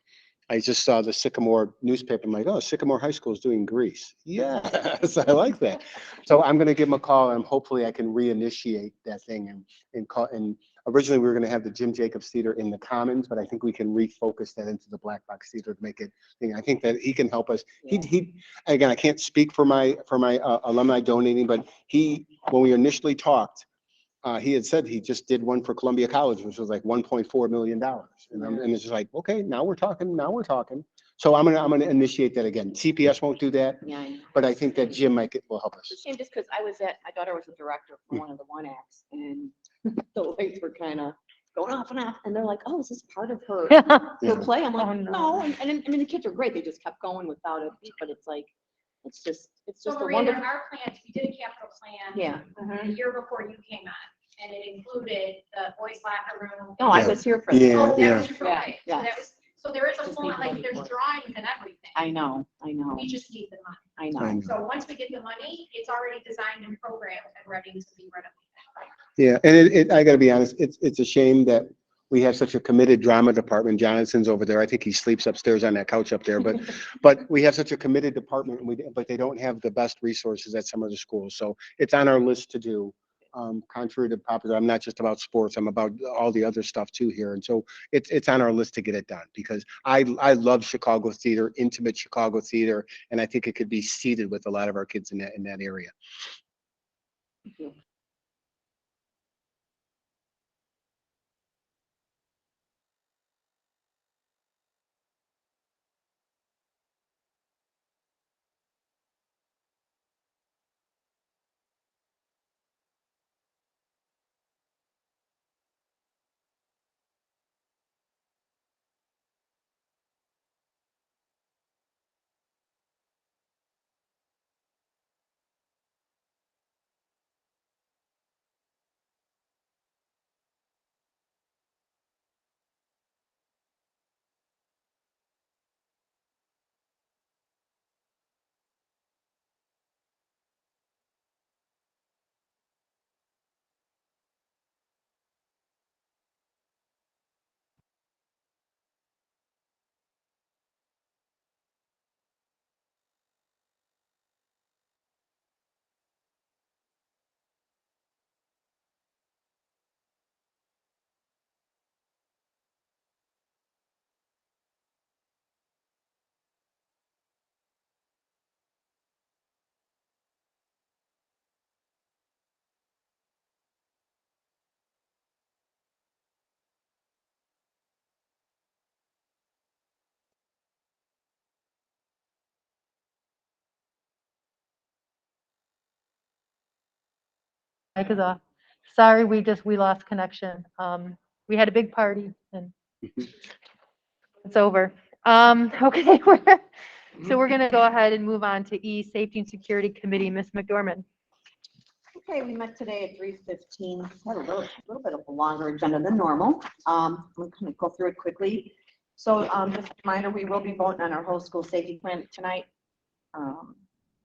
I just saw the Sycamore newspaper, I'm like, oh, Sycamore High School is doing grease. Yes, I like that. So I'm going to give him a call, and hopefully I can reinitiate that thing and originally we were going to have the Jim Jacobs Theater in the Commons, but I think we can refocus that into the Black Box Theater to make it thing. I think that he can help us. Yeah. He again, I can't speak for my alumni donating, but when we initially talked, he had said he just did one for Columbia College, which was like $1.4 million. And it's just like, okay, now we're talking. So I'm gonna initiate that again. CPS won't do that, Yeah. I know. but I think that Jim will help us. It's a shame just because my daughter was a director for one of the one acts, and the lights were kind of going off and off, and they're like, oh, is this part of her Yeah. play? I'm like, Oh, no. no. And I mean, the kids are great. They just kept going without a beat, but it's like, it's just So a Maria, wonderful. our plans, we did a capital plan. Yeah. The year before you came on. and it included the boys locker room. No, I Yeah. was here for Yeah. that. Oh, that was your Yeah, right. yeah. So that was, so there is a full, like, there's drawings and everything. I know. We just need the money. I I know. know. So once we get the money, it's already designed and programmed and ready to be renovated. Yeah, and I gotta be honest, it's a shame that we have such a committed drama department. Jonathan's over there. I think he sleeps upstairs on that couch up there, but we have such a committed department, and but they don't have the best resources at some of the schools. So it's on our list to do. Contrary to popular, I'm not just about sports, I'm about all the other stuff too here. And so it's on our list to get it done, because I love Chicago theater, intimate Chicago theater, and I think it could be seated with a lot of our kids in that area. Mic is off. Sorry, we lost connection. We had a big party and it's over. Okay, so we're gonna go ahead and move on to E, Safety and Security Committee, Ms. McDormand. Okay, we met today at 3:15. Had a little bit of a longer agenda than normal. We're gonna go through it quickly. So, just a reminder, we will be voting on our whole school safety plan tonight.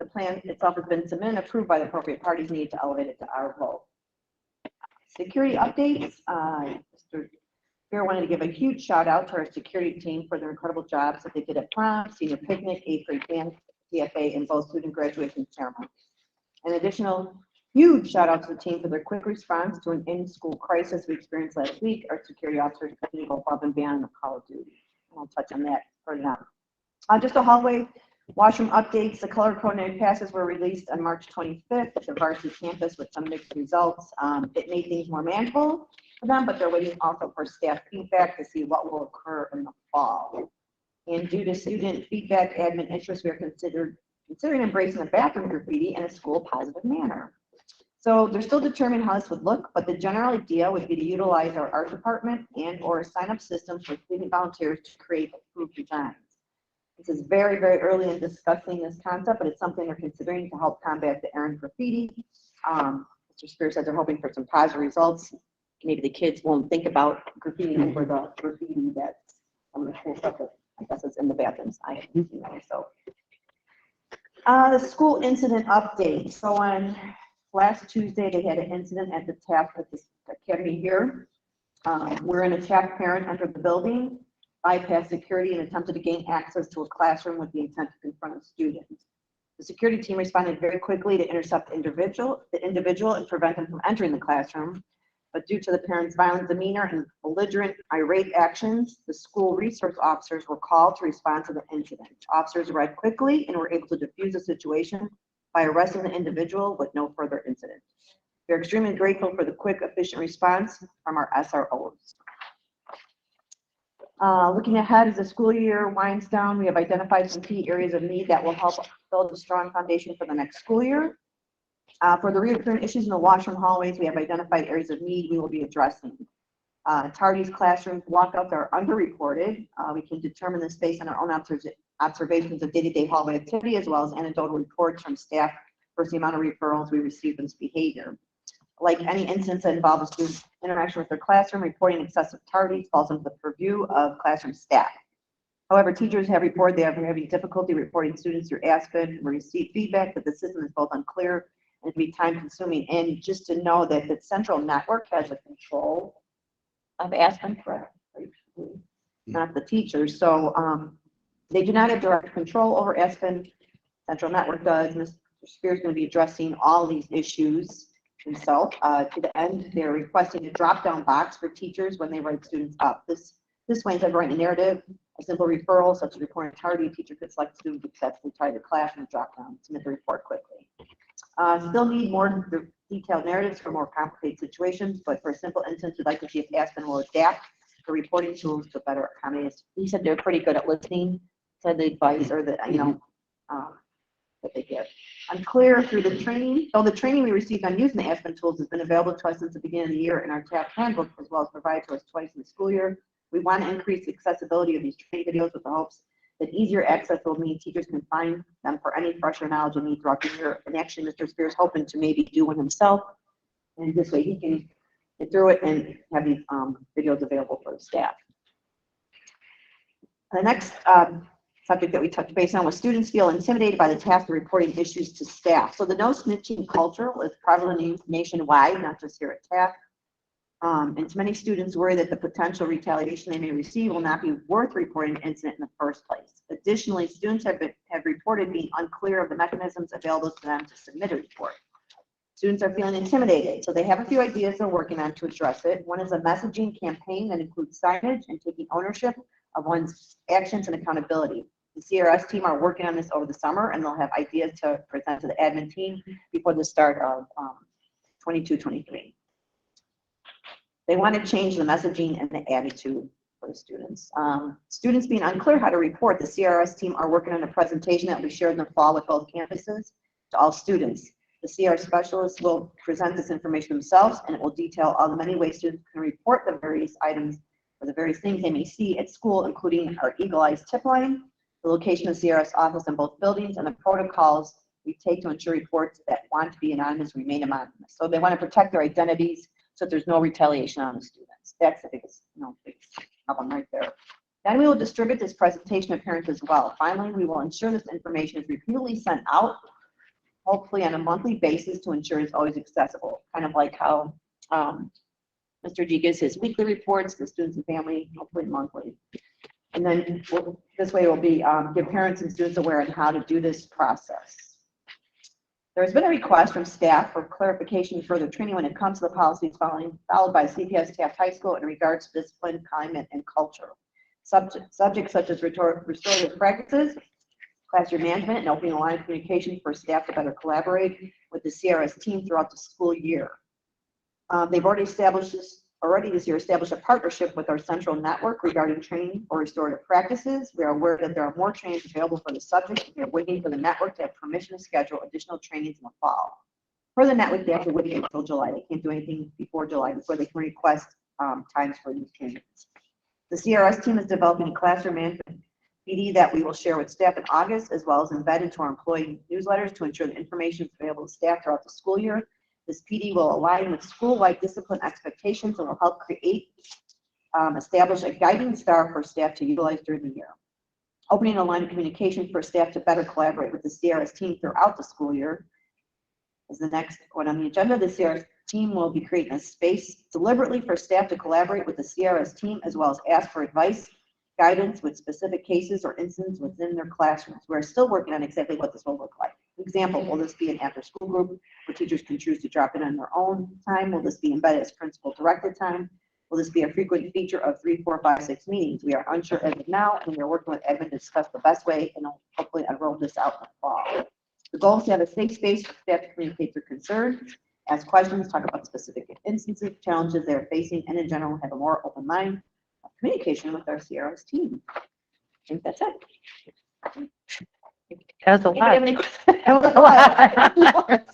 The plan itself has been submitted and approved by the appropriate parties, needed to elevate it to our vote. Security updates, Mr. Fair wanted to give a huge shout out to our security team for their incredible jobs that they did at prom, senior picnic, 8th grade band, CFA, and both student graduation ceremonies. An additional huge shout out to the team for their quick response to an in-school crisis we experienced last week. Our security officers continue to go above and beyond the call of duty. And I'll touch on that further on. Just a hallway washroom updates. The color coordinated passes were released on March 25th at the varsity campus with some mixed results. It made things more manageable for them, but they're waiting also for staff feedback to see what will occur in the fall. And due to student feedback, admin interest, we are considering embracing the bathroom graffiti in a school positive manner. So they're still determining how this would look, but the general idea would be to utilize our art department and or a sign-up system for student volunteers to create approved designs. This is very, very early in discussing this concept, but it's something they're considering to help combat the errant graffiti. Mr. Spear said they're hoping for some positive results. Maybe the kids won't think about graffiti over the graffiti that's on the cool stuff that I guess is in the bathrooms. I haven't seen that, so. The school incident update. So on last Tuesday, they had an incident at the Taft Academy here. Where an attacked parent entered the building, bypassed security, and attempted to gain access to a classroom with the intent to confront a student. The security team responded very quickly to intercept the individual and prevent him from entering the classroom. But due to the parent's violent demeanor and belligerent, irate actions, the school resource officers were called to respond to the incident. Officers arrived quickly and were able to defuse the situation by arresting the individual with no further incident. We are extremely grateful for the quick, efficient response from our SROs. Looking ahead as the school year winds down, we have identified some key areas of need that will help build a strong foundation for the next school year. For the recurring issues in the washroom hallways, we have identified areas of need we will be addressing. Tardy's classroom walkouts are underreported. We can determine this based on our own observations of day-to-day hallway activity, as well as anecdotal reports from staff versus the amount of referrals we receive in this behavior. like any instance that involves a student's interaction with their classroom, reporting excessive tardies falls under the purview of classroom staff. However, teachers have reported they are having difficulty reporting students through Aspen. We receive feedback that the system is both unclear and can be time consuming. And just to know that the central network has a control of Aspen, correct? Not the teachers. So they do not have direct control over Aspen. Central network does. Mr. Spears is going to be addressing all these issues himself. To the end, they're requesting a drop-down box for teachers when they write students up. This way, instead of writing a narrative, a simple referral, such as reporting tardy, a teacher could select a student who successfully tied the class and drop down, submit the report quickly. Still need more detailed narratives for more complicated situations, but for a simple instance, we'd like to see if Aspen will adapt the reporting tools to better accommodate us. He said they're pretty good at listening to the advice or the, that they give. Unclear through the training. So the training we received on using the Aspen tools has been available to us since the beginning of the year in our Taft handbook, as well as provided to us twice in the school year. We want to increase the accessibility of these training videos with the hopes that easier access will mean teachers can find them for any fresher knowledge they need throughout the year. And actually, Mr. Spears hoping to maybe do one himself, and this way he can get through it and have these videos available for the staff. The next subject that we touched base on was students feel intimidated by the task of reporting issues to staff. So the no snitching culture was prevalent nationwide, not just here at Taft. And to many students worry that the potential retaliation they may receive will not be worth reporting an incident in the first place. Additionally, students have reported being unclear of the mechanisms available to them to submit a report. Students are feeling intimidated, so they have a few ideas they're working on to address it. One is a messaging campaign that includes signage and taking ownership of one's actions and accountability. The CRS team are working on this over the summer, and they'll have ideas to present to the admin team before the start of 22-23. They want to change the messaging and the attitude for the students. Students being unclear how to report, the CRS team are working on a presentation that will be shared in the fall with both campuses to all students. The CR specialists will present this information themselves, and it will detail all the many ways students can report the various items or the various things they may see at school, including our Eagle Eyes tip line, the location of the CRS office in both buildings, and the protocols we take to ensure reports that want to be anonymous remain anonymous. So they want to protect their identities so that there's no retaliation on the students. That's the biggest, biggest problem right there. Then we will distribute this presentation to parents as well. Finally, we will ensure this information is repeatedly sent out, hopefully on a monthly basis, to ensure it's always accessible. Kind of like how Mr. G gives his weekly reports to students and family, hopefully monthly. And then this way we'll be give parents and students aware on how to do this process. There's been a request from staff for clarification and further training when it comes to the policies followed by CPS Taft High School in regards to discipline, climate, and culture. Subjects such as restorative practices, classroom management, and opening a line of communication for staff to better collaborate with the CRS team throughout the school year. They've already this year established a partnership with our central network regarding training for restorative practices. We are aware that there are more trainings available for the subject. We are waiting for the network to have permission to schedule additional trainings in the fall. For the network, they have to wait until July. They can't do anything before July before they can request times for these trainings. The CRS team is developing a classroom management PD that we will share with staff in August, as well as embed into our employee newsletters to ensure the information is available to staff throughout the school year. This PD will align with school-wide discipline expectations and will help establish a guiding star for staff to utilize during the year. Opening a line of communication for staff to better collaborate with the CRS team throughout the school year is the next one on the agenda. The CRS team will be creating a space deliberately for staff to collaborate with the CRS team, as well as ask for advice, guidance with specific cases or incidents within their classrooms. We're still working on exactly what this will look like. For example, will this be an after-school group where teachers can choose to drop in on their own time? Will this be embedded as principal-directed time? Will this be a frequent feature of 3, 4, 5, 6 meetings? We are unsure as of now, and we are working with Edmund to discuss the best way and hopefully unroll this out in the fall. The goal is to have a safe space for staff to communicate their concerns, ask questions, talk about specific instances, challenges they are facing, and in general, have a more open line of communication with our CRS team. I think that's it. That was a lot. Anybody That was a lot.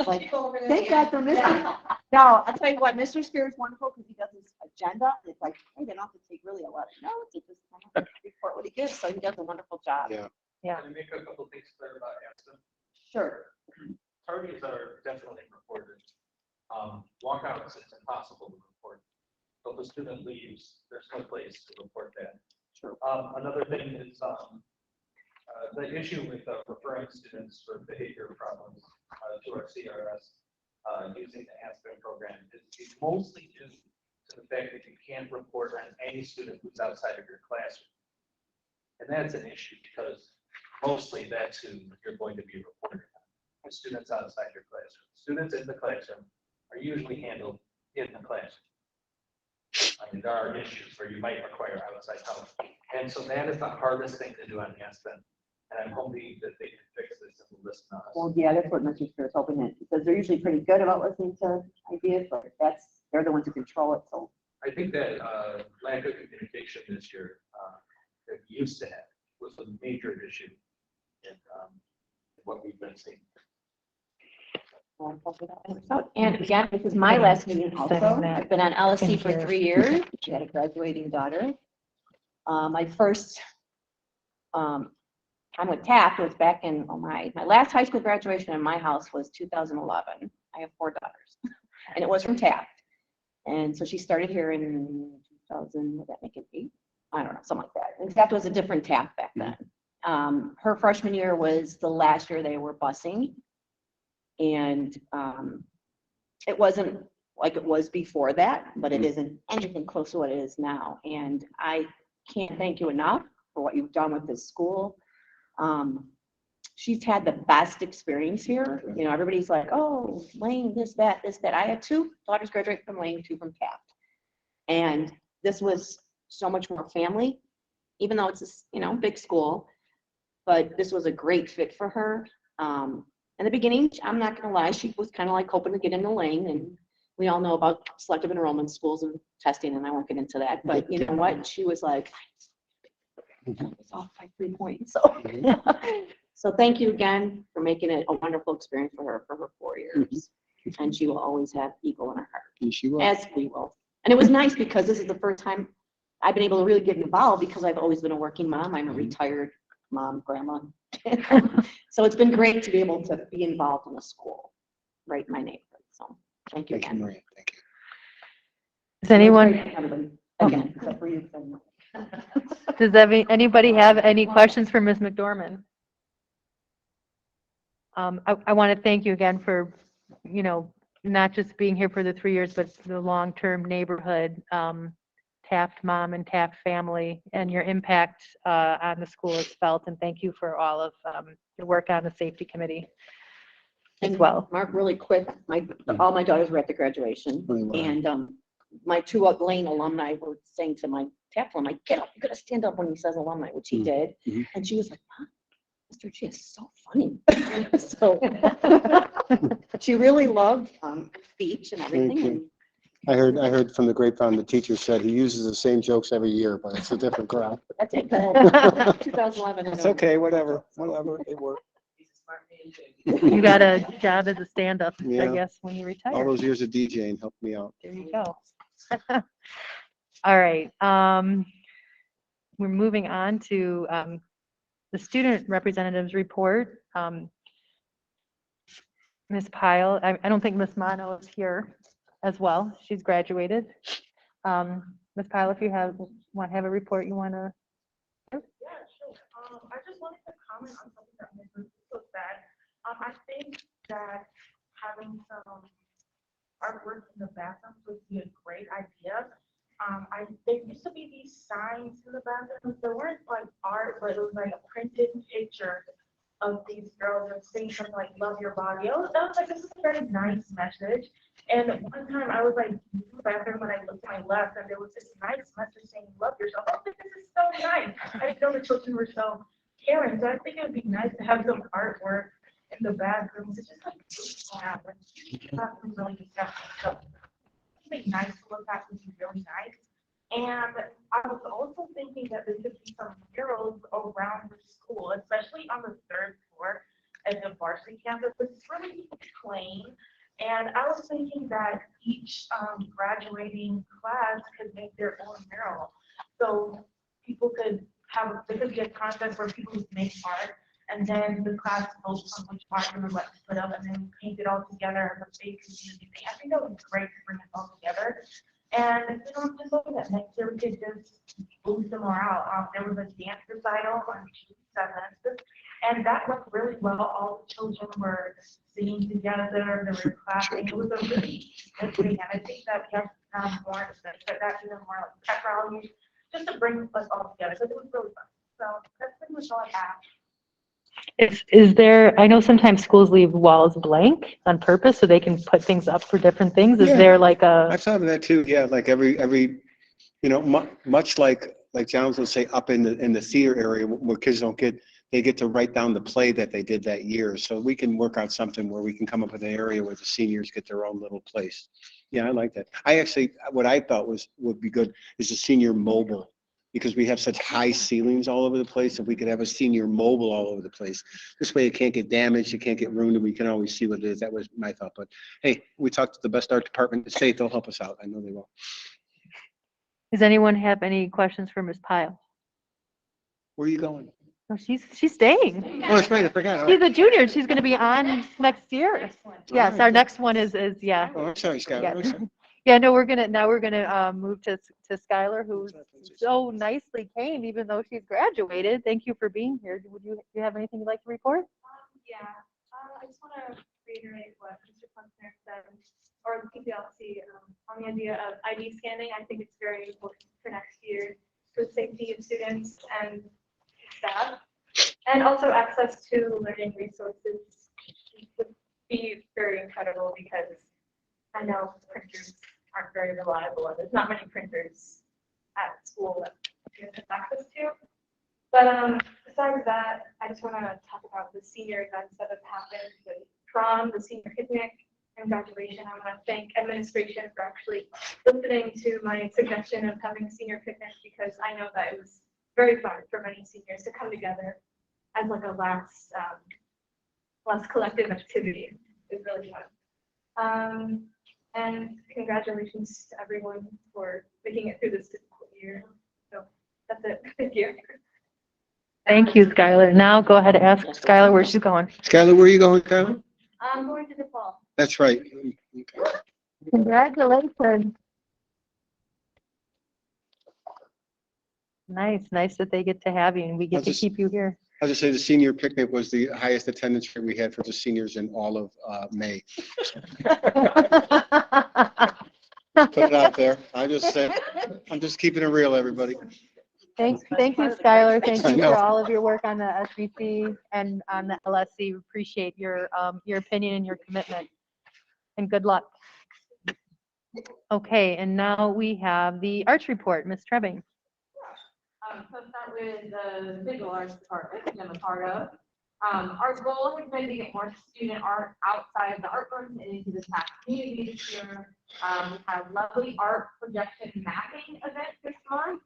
Like, thank God for Mr. No, I'll tell you what, Mr. Spears is wonderful because he does his agenda. And it's like, hey, they don't have to take really a lot of notes. They just kind of report what he gives. So he does a wonderful job. Yeah. Yeah. Can I make a couple things clear about Aspen? Sure. Targets are definitely reported. possible to report. So if the student leaves, there's no place to report that. Sure. Another thing is, the issue with referring students for behavior problems to our CRS using the Aspen program is mostly due to the fact that you can't report on any student who's outside of your classroom. And that's an issue because mostly that's who you're going to be reporting on, the students outside your classroom. Students in the classroom are usually handled in the classroom. I mean, there are issues where you might require outside help. And so that is the hardest thing to do on Aspen. And I'm hoping that they can fix this and listen to us. Well, yeah, that's what Mr. Spears hoping it, because they're usually pretty good about listening to ideas, but they're the ones who control it, so. I think that lack of communication this year that we used to have was a major issue in what we've been seeing. And again, this is my last meeting also. Second that. I've been on LSC Thank for you. 3 years. She had a graduating daughter. My first time with Taft was back in, my last high school graduation in my house was 2011. I have 4 daughters. And it was from Taft. And so she started here in 2000, would that make it 8? I don't know, something like that. And Taft was a different Taft back then. Her freshman year was the last year they were busing. And it wasn't like it was before that, but it isn't anything close to what it is now. And I can't thank you enough for what you've done with this school. She's had the best experience here. You know, everybody's like, oh, Lane, this, that. I had 2 daughters graduate from Lane, 2 from Taft. And this was so much more family, even though it's a, you know, big school, but this was a great fit for her. In the beginning, I'm not gonna lie, she was kind of like hoping to get into Lane, and we all know about selective enrollment schools and testing, and I won't get into that, but you know what? She was like, it's off by 3 points, so. So thank you again for making it a wonderful experience for her 4 years. And she will always have Eagle in her heart, And she will. as we will. And it was nice because this is the first time I've been able to really get involved because I've always been a working mom. I'm a retired mom, grandma. So it's been great to be able to be involved in the school, right in my neighborhood. So thank you Thank you, again. Maria. Thank you. Does anyone, Everybody, again, except for you. does anybody have any questions for Ms. McDormand? I want to thank you again for, you know, not just being here for the 3 years, but the long-term neighborhood, Taft mom and Taft family, and your impact on the school is felt. And thank you for all of your work on the safety committee as well. Mark, really quick, all my daughters were at the graduation, and my 2 Lane alumni were saying to my Taft alumni, get up, you gotta stand up when he says alumni, which he did. And she was like, Mom, Mr. G is so funny. So she really loved speech and everything. Thank you. I heard from the grapevine, the teacher said he uses the same jokes every year, but it's a different crowd. That's it. 2011. It's okay, whatever, they work. You got a job as a stand-up, I Yeah. guess, when you All retire. those years of DJing helped me out. There you go. All right. We're moving on to the student representatives report. Ms. Pyle, I don't think Ms. Mono is here as well. She's graduated. Ms. Pyle, if you want to have a report you want to. Yeah, sure. I just wanted to comment on something that Ms. Russo said. I think that having some artwork in the bathrooms would be a great idea. There used to be these signs in the bathrooms. There weren't like art, but it was like a printed picture of these girls and saying something like "love your body." That was like, this is a very nice message. And one time I was like in the bathroom and I looked to my left and there was this nice message saying "love yourself." I think this is so nice. I didn't know the children were so caring, so I think it would be nice to have some artwork in the bathrooms. It's just like bathrooms really disgusting. So something nice to look at would be really nice. And I was also thinking that there could be some murals around the school, especially on the 3rd floor at the varsity campus. It's really plain. And I was thinking that each graduating class could make their own mural. So people could have, there could be a contest where people make art And then the class votes on which part they would like to put up, and then we paint it all together as a big community thing. I think that would be great to bring it all together. And, just looking at next year, we could just boost the morale. There was a dance recital on June 7th, and that went really well. All the children were singing together, they were clapping. It was a really good thing, and I think that we have to have more of that, even more like pep rallies, just to bring us all together, because it was really fun. So that's pretty much all I have. Is there, I know sometimes schools leave walls blank on purpose so they can put things up for different things. Is Yeah. there like a, I've thought of that too, yeah, like every, much like John will say up in the theater area where kids don't get, they get to write down the play that they did that year. So we can work out something where we can come up with an area where the seniors get their own little place. Yeah, I like that. I actually, what I thought would be good is a senior mobile, because we have such high ceilings all over the place. If we could have a senior mobile all over the place, this way it can't get damaged, it can't get ruined, and we can always see what it is. That was my thought. But hey, we talked to the best art department in the state. They'll help us out. I know they will. does anyone have any questions for Ms. Pyle? Where are you going? No, she's staying. Oh, that's right. I forgot. She's a junior. She's going to be on next year. Yes, our next one is, yeah. Oh, I'm sorry, Scott. Yeah. I'm sorry. Yeah, no, we're gonna move to Skylar, who so nicely came, even though she's graduated. Thank you for being here. Do you have anything you'd like to report? Yeah, I just want to reiterate what Mr. Plunkner said, or the PPLC, on the idea of ID scanning. I think it's very important for next year for the safety of students and staff, and also access to learning resources would be very incredible, because I know printers aren't very reliable, and there's not many printers at school that students have access to. But besides that, I just want to talk about the senior events that have happened, the prom, the senior picnic, and graduation. I want to thank administration for actually listening to my suggestion of having a senior picnic, because I know that it was very fun for many seniors to come together as like a last collective activity. It was really fun. And congratulations to everyone for making it through this difficult year. So that's it. Thank you. Thank you, Skylar. Now go ahead and ask Skylar where she's going. Skylar, where are you going, Skylar? I'm going to DePaul. That's right. Congratulations. Nice that they get to have you and we get to keep you here. I'll just say the senior picnic was the highest attendance rate we had for the seniors in all of May. Put it out there. I'm just keeping it real, everybody. Thank you, Skylar. Thank I you know. for all of your work on the SBC and on the LSC. Appreciate your opinion and your commitment. And good luck. Okay, and now we have the arts report. Ms. Trebbing. So start with the visual arts department, which I'm a part of. Our goal has been to get more student art outside of the art rooms and into the Taft community this year. We have lovely art projection mapping event this month.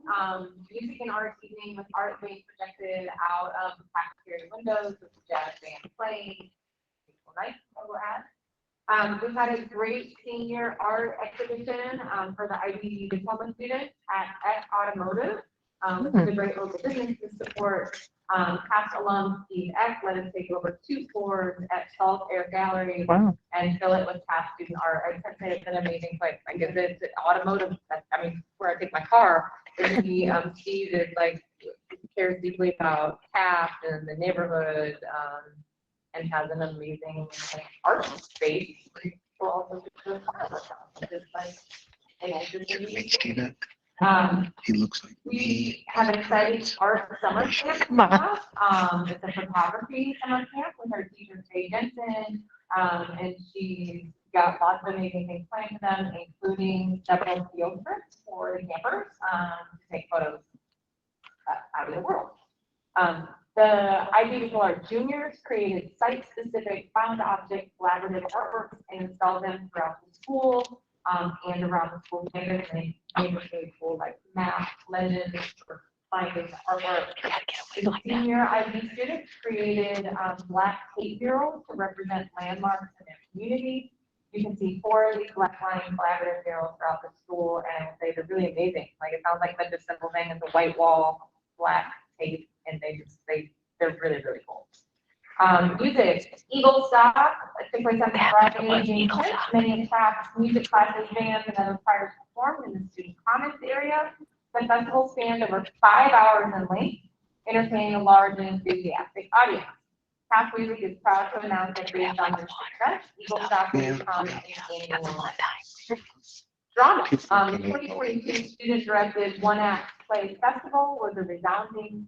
Music and art evening with art being projected out of the cafeteria windows with the jazz band playing. Nice, we'll add. We've had a great senior art exhibition for the IB diploma students at Automotive. This is a great local business to support. Past alum Steve Eck let us take over 2 floors at Salt Air Gallery and fill it with past student art. I can't say it's an amazing place. Like it's automotive. I mean, where I take my car. Steve is like cares deeply about Taft and the neighborhood, and has an amazing art space. We're also just like He looks like we have an exciting art summer camp. It's a photography summer camp with our teacher, Faye Jensen, and she's got lots of amazing things planned for them, including several field trips for the campers to take photos out of the world. The IB Visual Art Juniors created site-specific found object collaborative artworks and installed them throughout the school and around the school campus, and neighborhood school like math, legends, or finding artwork. The senior IB students created black tape murals to represent landmarks in their community. You can see 4 of these black line collaborative murals throughout the school, and I would say they're really amazing. Like it sounds like such a simple thing as a white wall, black tape, and they're really, really cool. Music, Eagle Stock, took place on Friday, June 10th. Many attracts music classes, bands, and other choirs performed in the student commons area. The festival spanned over 5 hours in length, entertaining a large and enthusiastic audience. Taft Music is proud to announce that based on this success, Eagle Stock will become an annual drama. The 2022 student-directed one-act play festival was a resounding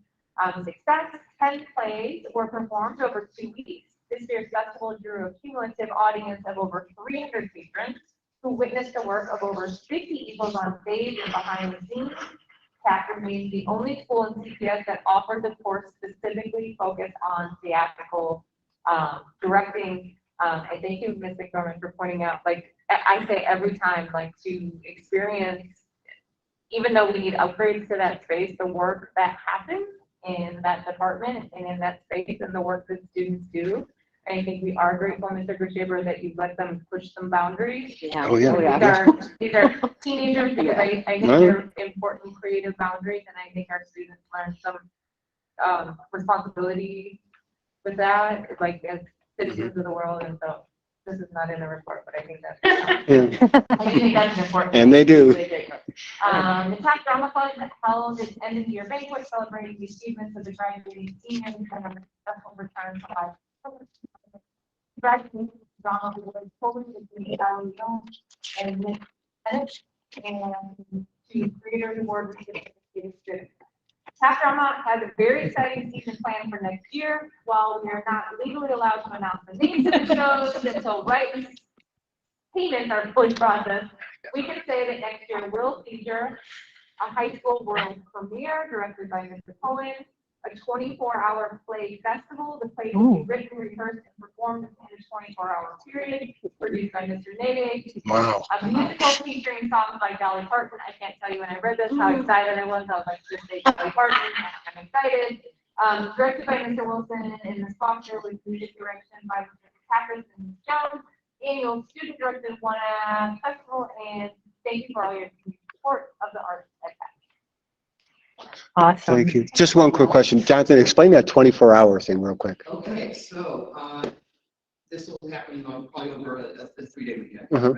success. 10 plays were performed over 2 weeks. This year's festival drew a cumulative audience of over 300 patrons who witnessed the work of over 50 Eagles on stage and behind the scenes. Taft remains the only school in CPS that offers a course specifically focused on theatrical directing. I thank you, Ms. McDormand, for pointing out, like, I say every time, like, to experience, even though we need upgrades to that space, the work that happens in that department and in that space and the work that students do. And I think we are grateful, Mr. Gershaber, that you let them push some boundaries. Yeah. Oh, yeah. These are teenagers, because I think they're important creative boundaries, and I think our students learn some responsibility with that, like as citizens of the world, and so this is not in the report, but I think that's, Yeah. I think that's important. And they do. The Taft Drama Club held its end of year banquet celebrating the achievements of the graduating seniors and a successful return to life. Graduating drama was totally between Sally Jones and Miss Bennett, and to Creators Award recipients. Taft Drama has a very exciting season planned for next year. While we are not legally allowed to announce the names of the shows until rights payments are fully processed, we can say that next year will feature a high school world premiere directed by Mr. Cohen, a 24-hour play festival. The play will be written, rehearsed, and performed in a 24-hour period, produced by Mr. Nede. Wow. A musical featuring songs by Dolly Parton. I can't tell you when I read this how excited I was. I was like, just say Dolly Parton. I'm excited. Directed by Mr. Wilson, and the sponsor with music direction by Mr. Patrick and Jones. Annual student-directed one festival, and thank you for all your support of the arts at Taft. Awesome. Thank you. Just one quick question. Jonathan, explain that 24-hour thing real quick. Okay, so this will happen probably over a 3-day weekend. Uh-huh.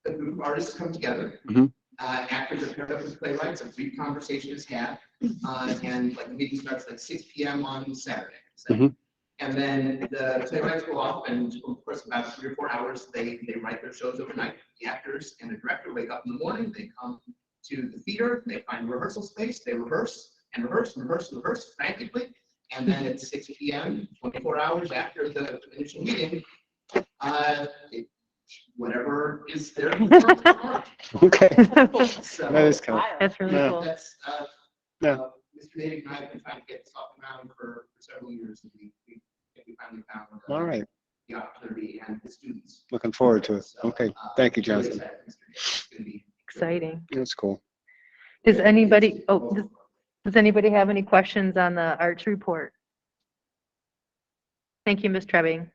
A group of artists come together. Mhm. Actors are paired up with playwrights. A brief conversation is had, and like the meeting starts like 6 p.m. on Saturday. So. Mhm. And then the playwrights go off, and of course, about 3 or 4 hours, they write their shows overnight. The actors and the director wake up in the morning. They come to the theater. They find a rehearsal space. They rehearse and rehearse and rehearse and rehearse frantically. And then at 6 p.m., 24 hours after the initial meeting, whatever is there. Okay. So, That is cool. That's really Yeah. cool. that's, Yeah. Mr. Natick and I have been trying to get this off the ground for several years, and we finally found All right. the opportunity and the students. Looking forward to it. So, Okay. Thank you, really Jonathan. excited, Mr. Natick. It's gonna be Exciting. That's cool. Does anybody, does anybody have any questions on the arts report? Thank you, Ms. Trebbing.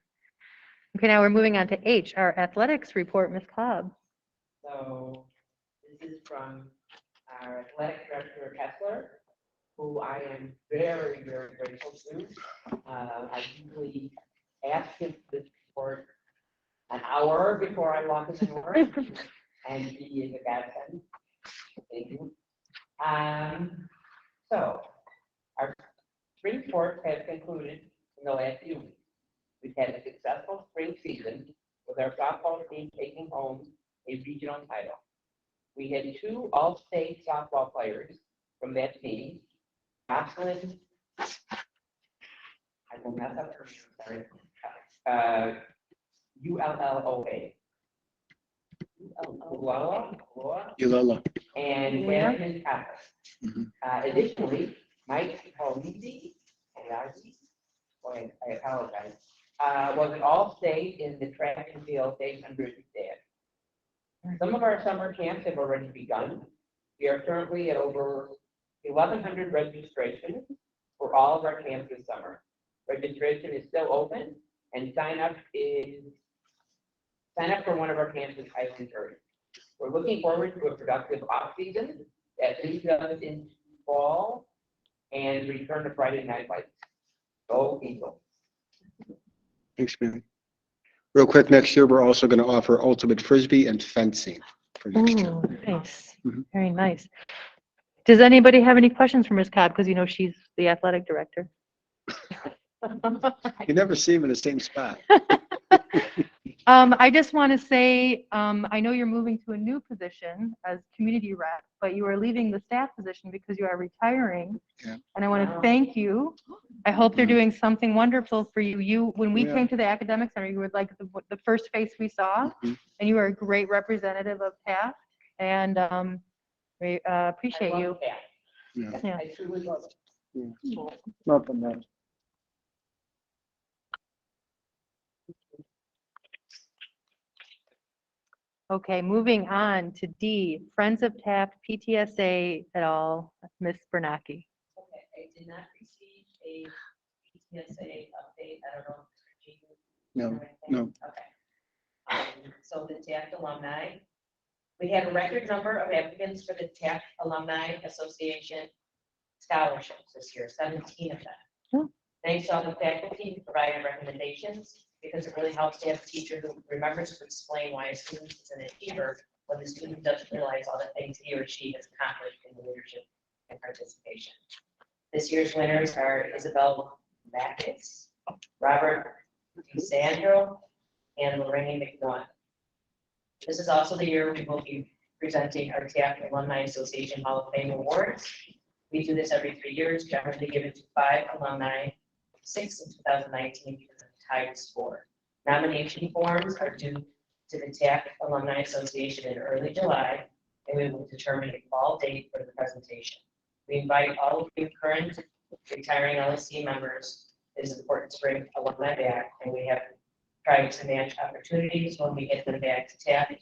Okay, now we're moving on to H, our athletics report, Ms. Cobb. So this is from our athletic director, Kessler, who I am very, very grateful to. I usually ask him this report an hour before I walk in the door, and he is a godsend. Thank you. So our spring sports have concluded in the last few weeks. We've had a successful spring season with our softball team taking home a regional title. We had 2 all-state softball players from that team. Jocelyn, I will mess up her name, sorry. ULLOA. Yulala. And Jasmine Kappas. Additionally, Mike Polizzi, I apologize, was an all-state in the track and field 800 stand. Some of our summer camps have already begun. We are currently at over 1,100 registrations for all of our camps this summer. Registration is still open, and sign up for one of our camps is highly encouraged. We're looking forward to a productive off-season that leads us into fall and return to Friday night lights. Go Eagles. Thanks, man. Real quick, next year, we're also going to offer ultimate frisbee and fencing for next year. Oh, nice. Mhm. Very nice. Does anybody have any questions for Ms. Cobb? Because you know she's the athletic director. You never see them in the same spot. I just want to say, I know you're moving to a new position as community rep, but you are leaving the staff position because you are retiring. Yeah. And I want to thank you. I hope they're doing something wonderful for you. When we Yeah. came to the academic center, you were like the first face we saw, Mhm. and you are a great representative of Taft. And we appreciate you. Yeah. Yeah. I truly love it. Nothing, man. Okay, moving on to D, Friends of Taft, PTSA et al., Ms. Bernacki. Okay, I did not receive a PTSA update, I don't know. if Gene No, or anything. no. Okay. So the Taft alumni, we had a record number of applicants for the Taft Alumni Association scholarships this year, 17 of them. Hmm. Thanks to all the faculty who provided recommendations, because it really helps to have a teacher who remembers to explain why a student is an achiever when the student doesn't realize all the things he or she has accomplished in the leadership and participation. This year's winners are Isabel Mackis, Robert DeSandro, and Lorraine McNaught. This is also the year we will be presenting our Taft Alumni Association Hall of Fame Awards. We do this every 3 years, generally given to 5 alumni, 6 in 2019 because of the tied score. Nomination forms are due to the Taft Alumni Association in early July, and we will determine a fall date for the presentation. We invite all of you current retiring LSC members. It is important to bring alumni back, and we have tried to match opportunities when we get them back to Taft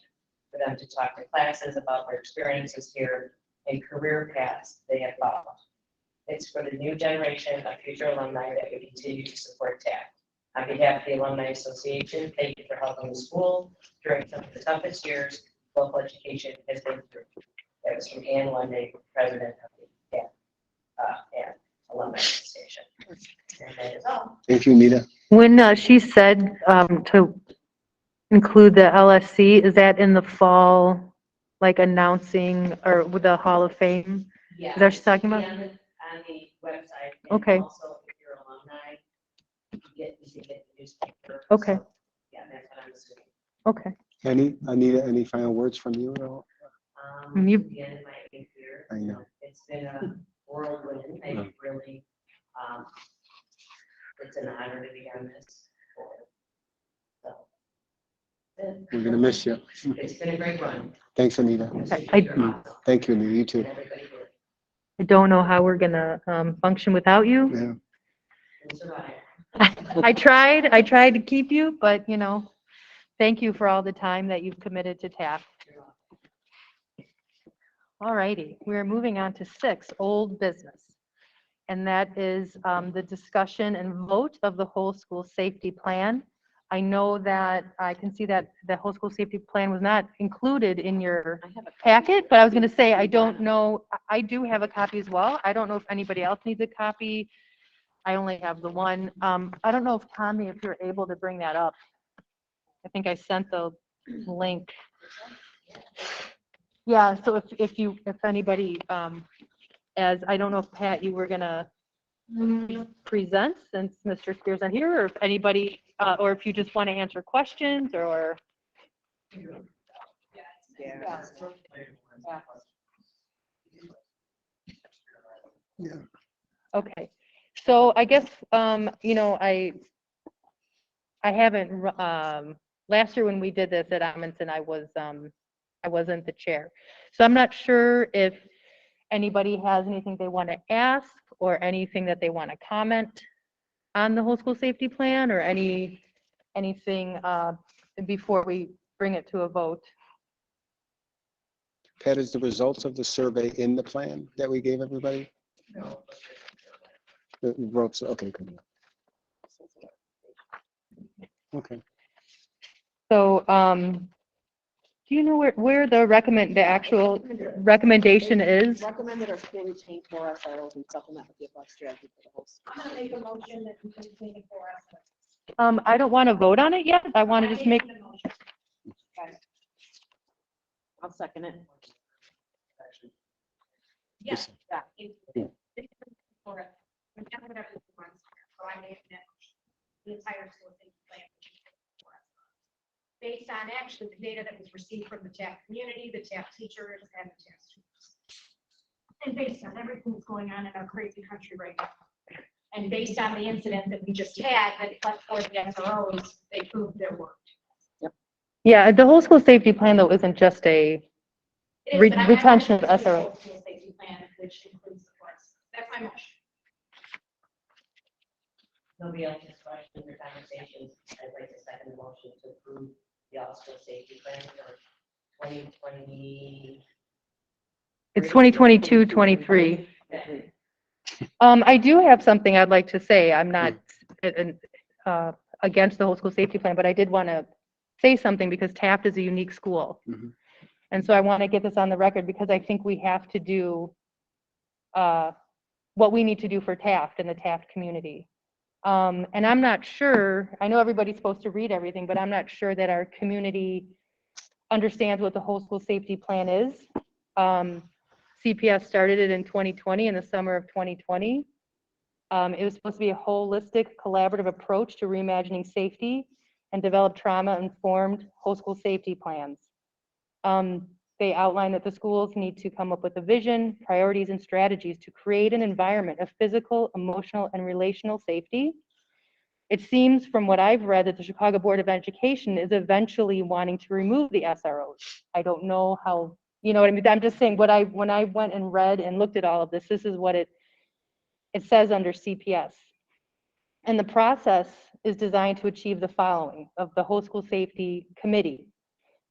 for them to talk to classes about their experiences here and career paths they have followed. It's for the new generation of future alumni that we continue to support Taft. On behalf of the Alumni Association, thank you for helping the school during some of the toughest years local education has been through. That was from Ann Lundy, president of the Taft Alumni Association. And that is all. Thank you, Nita. When she said to include the LSC, is that in the fall, like announcing or with the Hall of Fame? Yeah. Is that what she's talking about? On the website. And Okay. also, if you're alumni, you get the newspaper. Okay. So, yeah, that's what I'm assuming. Okay. Anita, any final words from you at all? You- The end of my 8th year. I know. It's been a whirlwind. I really, it's an honor to be on this board. So. We're gonna miss you. It's been a great run. Thanks, Anita. Thank you, Anita. You too. Everybody here. I don't know how we're gonna function without you. Yeah. We'll survive. I tried to keep you, but you know, thank you for all the time that you've committed to Taft. All righty, we're moving on to 6, old business. And that is the discussion and vote of the whole school safety plan. I know that I can see that the whole school safety plan was not included in your packet, but I was going to say, I don't know, I do have a copy as well. I don't know if anybody else needs a copy. I only have the one. I don't know if Tommy, if you're able to bring that up. I think I sent the link. Yeah, so if anybody, as, I don't know if Pat, you were gonna present since Mr. Spear's not here, or if anybody, or if you just want to answer questions, or. Yeah. Okay, so I guess, you know, I haven't, last year when we did this at Amundsen, I wasn't the chair. So I'm not sure if anybody has anything they want to ask or anything that they want to comment on the whole school safety plan, or anything before we bring it to a vote. Pat, is the results of the survey in the plan that we gave everybody? No. The votes, okay, good. Okay. So Do you know where the actual recommendation is? Recommended or school retain for SROs and supplement with the above strategy for the whole school. I'm gonna make a motion that we continue it for us. I don't want to vote on it yet. I want to just make, I'll second it. Yes. Yeah. For it. I'm not gonna have this once, so I made that motion. The entire school safety plan. for us. Based on actually the data that was received from the Taft community, the Taft teachers, and the Taft students. And based on everything that's going on in our crazy country right now. And based on the incident that we just had, that but for the SROs, they proved their work. yeah, the whole school safety plan though isn't just a, It is, but I retention of wanted to do a SRO. full school safety plan, which includes the course. That's my motion. Nobody else has questions or conversations. I'd like to second the motion to approve the all-school safety plan for 2020. It's 2022, 23. I do have something I'd like to say. I'm not against the whole school safety plan, but I did want to say something because Taft is a unique school. Mhm. And so I want to get this on the record because I think we have to do what we need to do for Taft and the Taft community. And I'm not sure, I know everybody's supposed to read everything, but I'm not sure that our community understands what the whole school safety plan is. CPS started it in 2020, in the summer of 2020. It was supposed to be a holistic, collaborative approach to reimagining safety and develop trauma-informed whole school safety plans. They outline that the schools need to come up with a vision, priorities, and strategies to create an environment of physical, emotional, and relational safety. It seems from what I've read that the Chicago Board of Education is eventually wanting to remove the SROs. I don't know how, you know what I mean? I'm just saying when I went and read and looked at all of this, this is what it says under CPS. And the process is designed to achieve the following of the whole school safety committee: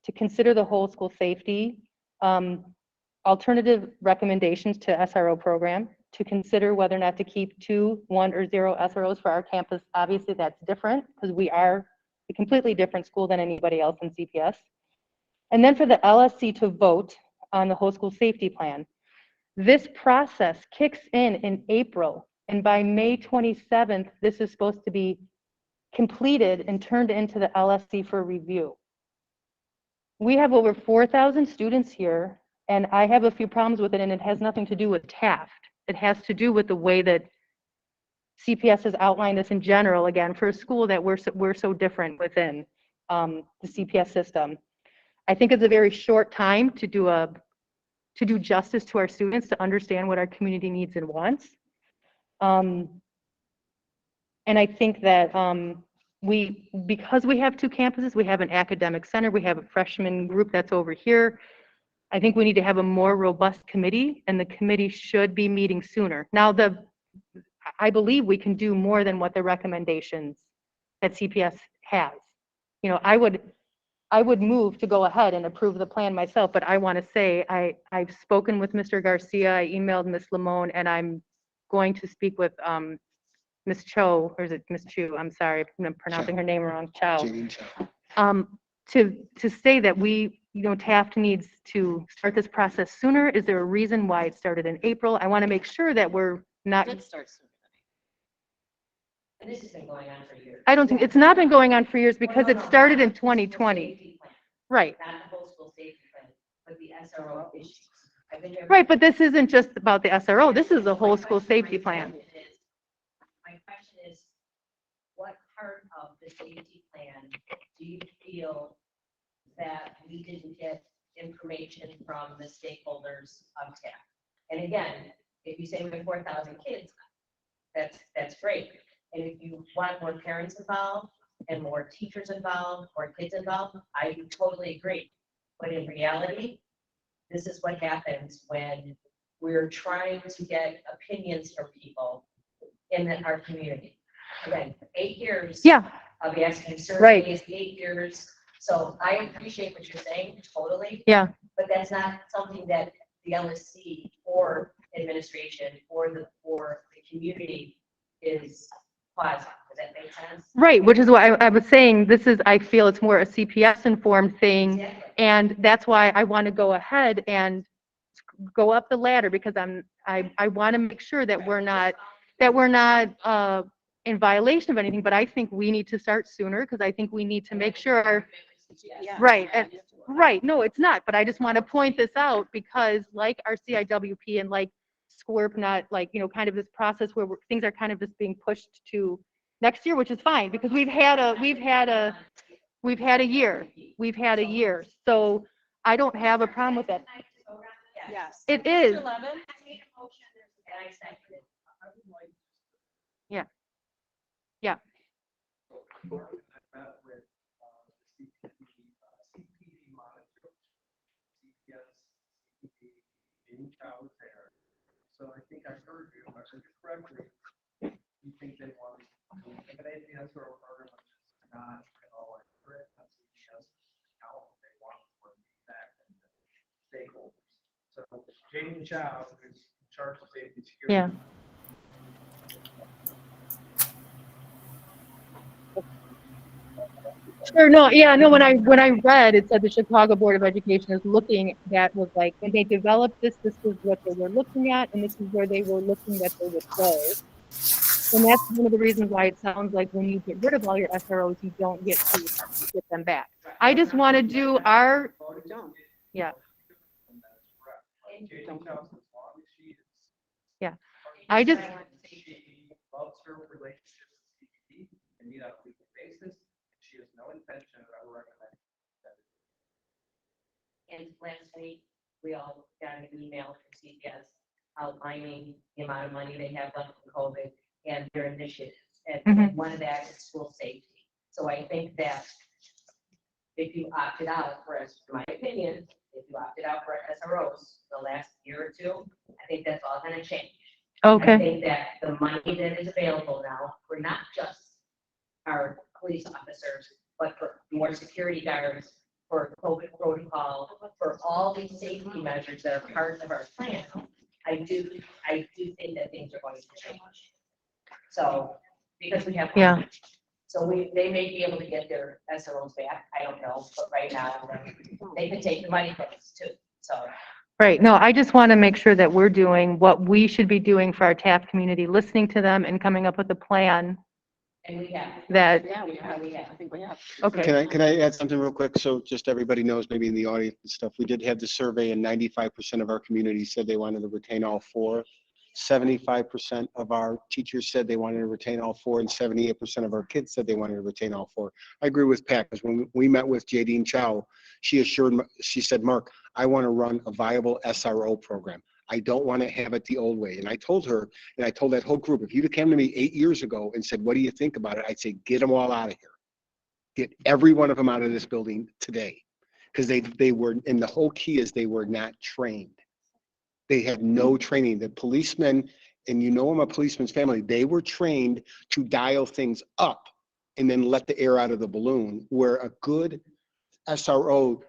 to consider the whole school safety alternative recommendations to SRO program, to consider whether or not to keep 2, 1, or 0 SROs for our campus. Obviously, that's different because we are a completely different school than anybody else in CPS. And then for the LSC to vote on the whole school safety plan. This process kicks in April, and by May 27th, this is supposed to be completed and turned into the LSC for review. We have over 4,000 students here, and I have a few problems with it, and it has nothing to do with Taft. It has to do with the way that CPS has outlined this in general, again, for a school that we're so different within the CPS system. I think it's a very short time to do justice to our students, to understand what our community needs and wants. And I think that because we have 2 campuses, we have an academic center, we have a freshman group that's over here. I think we need to have a more robust committee, and the committee should be meeting sooner. Now, I believe we can do more than what the recommendations that CPS has. You know, I would move to go ahead and approve the plan myself, but I want to say I've spoken with Mr. Garcia, I emailed Ms. Limon, and I'm going to speak with Ms. Cho, or is it Ms. Chu? I'm sorry, I'm pronouncing her name wrong, Chow. To say that Taft needs to start this process sooner. Is there a reason why it started in April? I want to make sure that we're not. Let's start soon. And this has been going on for years. I don't think, it's not been going on for years because it started in 2020. Right. Not the whole school safety plan, but the SRO issues. Right, but this isn't just about the SRO. This is a whole school safety plan. My question is, what part of the safety plan do you feel that we didn't get information from the stakeholders of TAF? And again, if you say we have 4,000 kids, that's great. And if you want more parents involved and more teachers involved or kids involved, I totally agree. But in reality, this is what happens when we're trying to get opinions from people in our community. Again, 8 years of asking surveys, 8 years. So I appreciate what you're saying, totally. Yeah. But that's not something that the LSC or administration or the community is plaza. Does that make sense? Right, which is why I was saying, this is, I feel it's more a CPS informed thing. Exactly. And that's why I want to go ahead and go up the ladder, because I want to make sure that we're not in violation of anything, but I think we need to start sooner, because I think we need to make sure, right, right, no, it's not, but I just want to point this out, because like our CIWP and like SCWRP, not like, kind of this process where things are kind of just being pushed to next year, which is fine, because we've had a year, so I don't have a problem with that. Yes. It is. And I second it. Yeah. Yeah. I met with, CPD monitor, CPS, CPD, any child there. So I think I heard you, if I heard you correctly, you think they want to eliminate the SRO program, which is not at all accurate, that's CPS, how they want for feedback and stakeholders. So Jamie Chow is in charge of safety security. Yeah. Sure, no, yeah, no, when I read, it said the Chicago Board of Education is looking, that was like, when they developed this was what they were looking at, and this is where they were looking that they would go. And that's one of the reasons why it sounds like when you get rid of all your SROs, you don't get to get them back. I just want to do our, yeah. Yeah, I just, She loves her relationship with CPD and meet on a weekly basis. She has no intention of ever recommending that. And last week, we all got an email from CPS outlining the amount of money they have left from COVID and their initiatives. And Mhm. one of that is school safety. So I think that if you opted out, for us, in my opinion, if you opted out for SROs the last year or two, I think that's all gonna change. I okay, think that the money that is available now for not just our police officers, but for more security guards, for COVID protocol, for all these safety measures that are part of our plan, I do think that things are going to change. So, because we have. yeah. So they may be able to get their SROs back, I don't know, but right now, they can take the money from us too, so. Right, no, I just want to make sure that we're doing what we should be doing for our Taft community, listening to them and coming up with a plan And we have. that, Yeah, we have. I think we have. okay, Can I add something real quick? So just everybody knows, maybe in the audience and stuff, we did have the survey and 95% of our community said they wanted to retain all four. 75% of our teachers said they wanted to retain all four, and 78% of our kids said they wanted to retain all four. I agree with Pat, because when we met with Jadine Chow, she said, Mark, I want to run a viable SRO program. I don't want to have it the old way. And I told her, and I told that whole group, if you'd have come to me 8 years ago and said, what do you think about it? I'd say, get them all out of here. Get every one of them out of this building today. Because they were, and the whole key is they were not trained. They had no training. The policemen, and I'm a policeman's family, they were trained to dial things up and then let the air out of the balloon, where a good SRO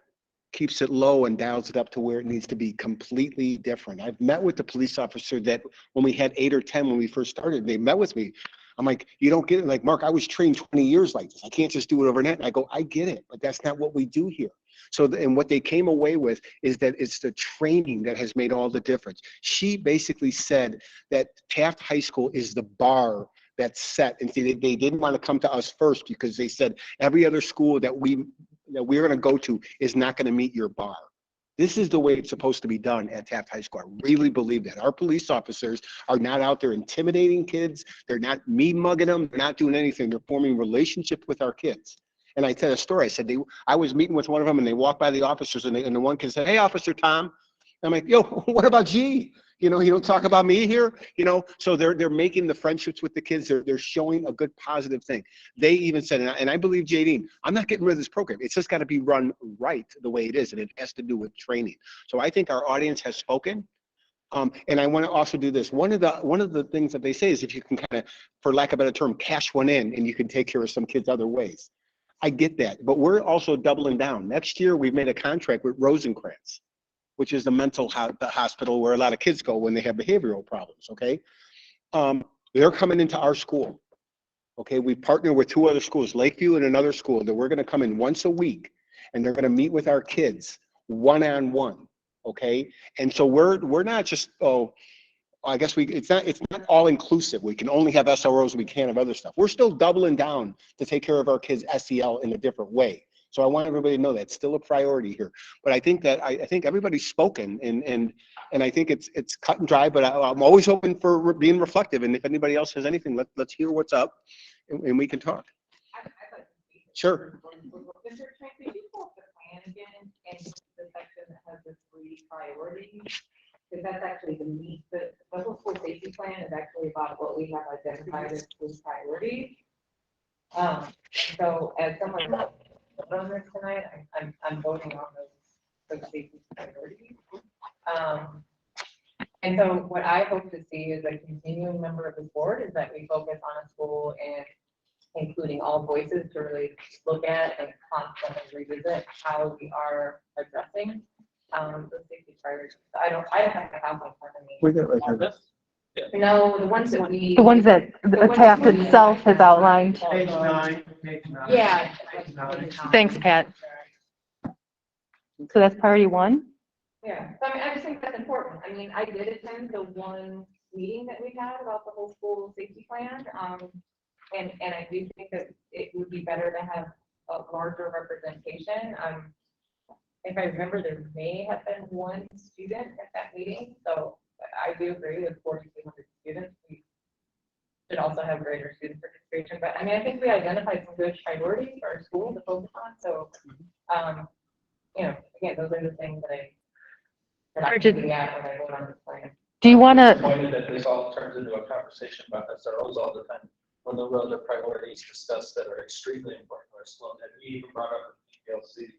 keeps it low and dials it up to where it needs to be completely different. I've met with the police officer that when we had 8 or 10 when we first started, they met with me. I'm like, you don't get it. Like, Mark, I was trained 20 years like this. I can't just do it overnight. And I go, I get it, but that's not what we do here. So, and what they came away with is that it's the training that has made all the difference. She basically said that Taft High School is the bar that's set. And they didn't want to come to us first because they said every other school that we're going to go to is not going to meet your bar. This is the way it's supposed to be done at Taft High School. I really believe that. Our police officers are not out there intimidating kids. They're not mean mugging them. They're not doing anything. They're forming relationships with our kids. And I tell a story. I said, I was meeting with one of them and they walked by the officers and the one kid said, hey, Officer Tom. I'm like, yo, what about G? You don't talk about me here, so they're making the friendships with the kids. They're showing a good positive thing. They even said, and I believe Jadine, I'm not getting rid of this program. It's just got to be run right the way it is. And it has to do with training. So I think our audience has spoken. And I want to also do this. One of the things that they say is if you can kind of, for lack of a better term, cash one in and you can take care of some kids other ways. I get that, but we're also doubling down. Next year, we've made a contract with Rosencrantz, which is the mental hospital where a lot of kids go when they have behavioral problems, okay? They're coming into our school. Okay, we partner with 2 other schools, Lakeview and another school, that we're gonna come in once a week and they're gonna meet with our kids one-on-one, okay? And so we're not just, oh, I guess it's not all inclusive. We can only have SROs, we can't have other stuff. We're still doubling down to take care of our kids' SEL in a different way. So I want everybody to know that's still a priority here. But I think that I think everybody's spoken and I think it's cut and dry, but I'm always open for being reflective. And if anybody else has anything, let's hear what's up and we can talk. Sure. Mr. Trent, could you pull up the plan again and the section that has the 3 priorities? Because that's actually the whole school safety plan is actually about what we have identified as school priorities. So as someone on this tonight, I'm voting on those safety priorities. And so what I hope to see is a continuing member of the board is that we focus on a school and including all voices to really look at and constantly revisit how we are addressing those safety priorities. I don't have to have one for me. We got it right here. No, the ones that we. The ones that the Taft itself has outlined. Page 9, page 9. Yeah. Page 9. Thanks, Pat. So that's priority 1? Yeah, so I mean, I just think that's important. I mean, I did attend the one meeting that we had about the whole school safety plan. And I do think that it would be better to have a larger representation. If I remember, there may have been 1 student at that meeting, so I do agree with 4,200 students. We should also have greater student participation, but I mean, I think we identified some good priorities for our school to focus on, so, you know, again, those are the things that I can be at when I vote on this plan. Do you want to? Disappointed that this all turns into a conversation about SROs all the time, when there are other priorities discussed that are extremely important to our school, and we even brought up in PLC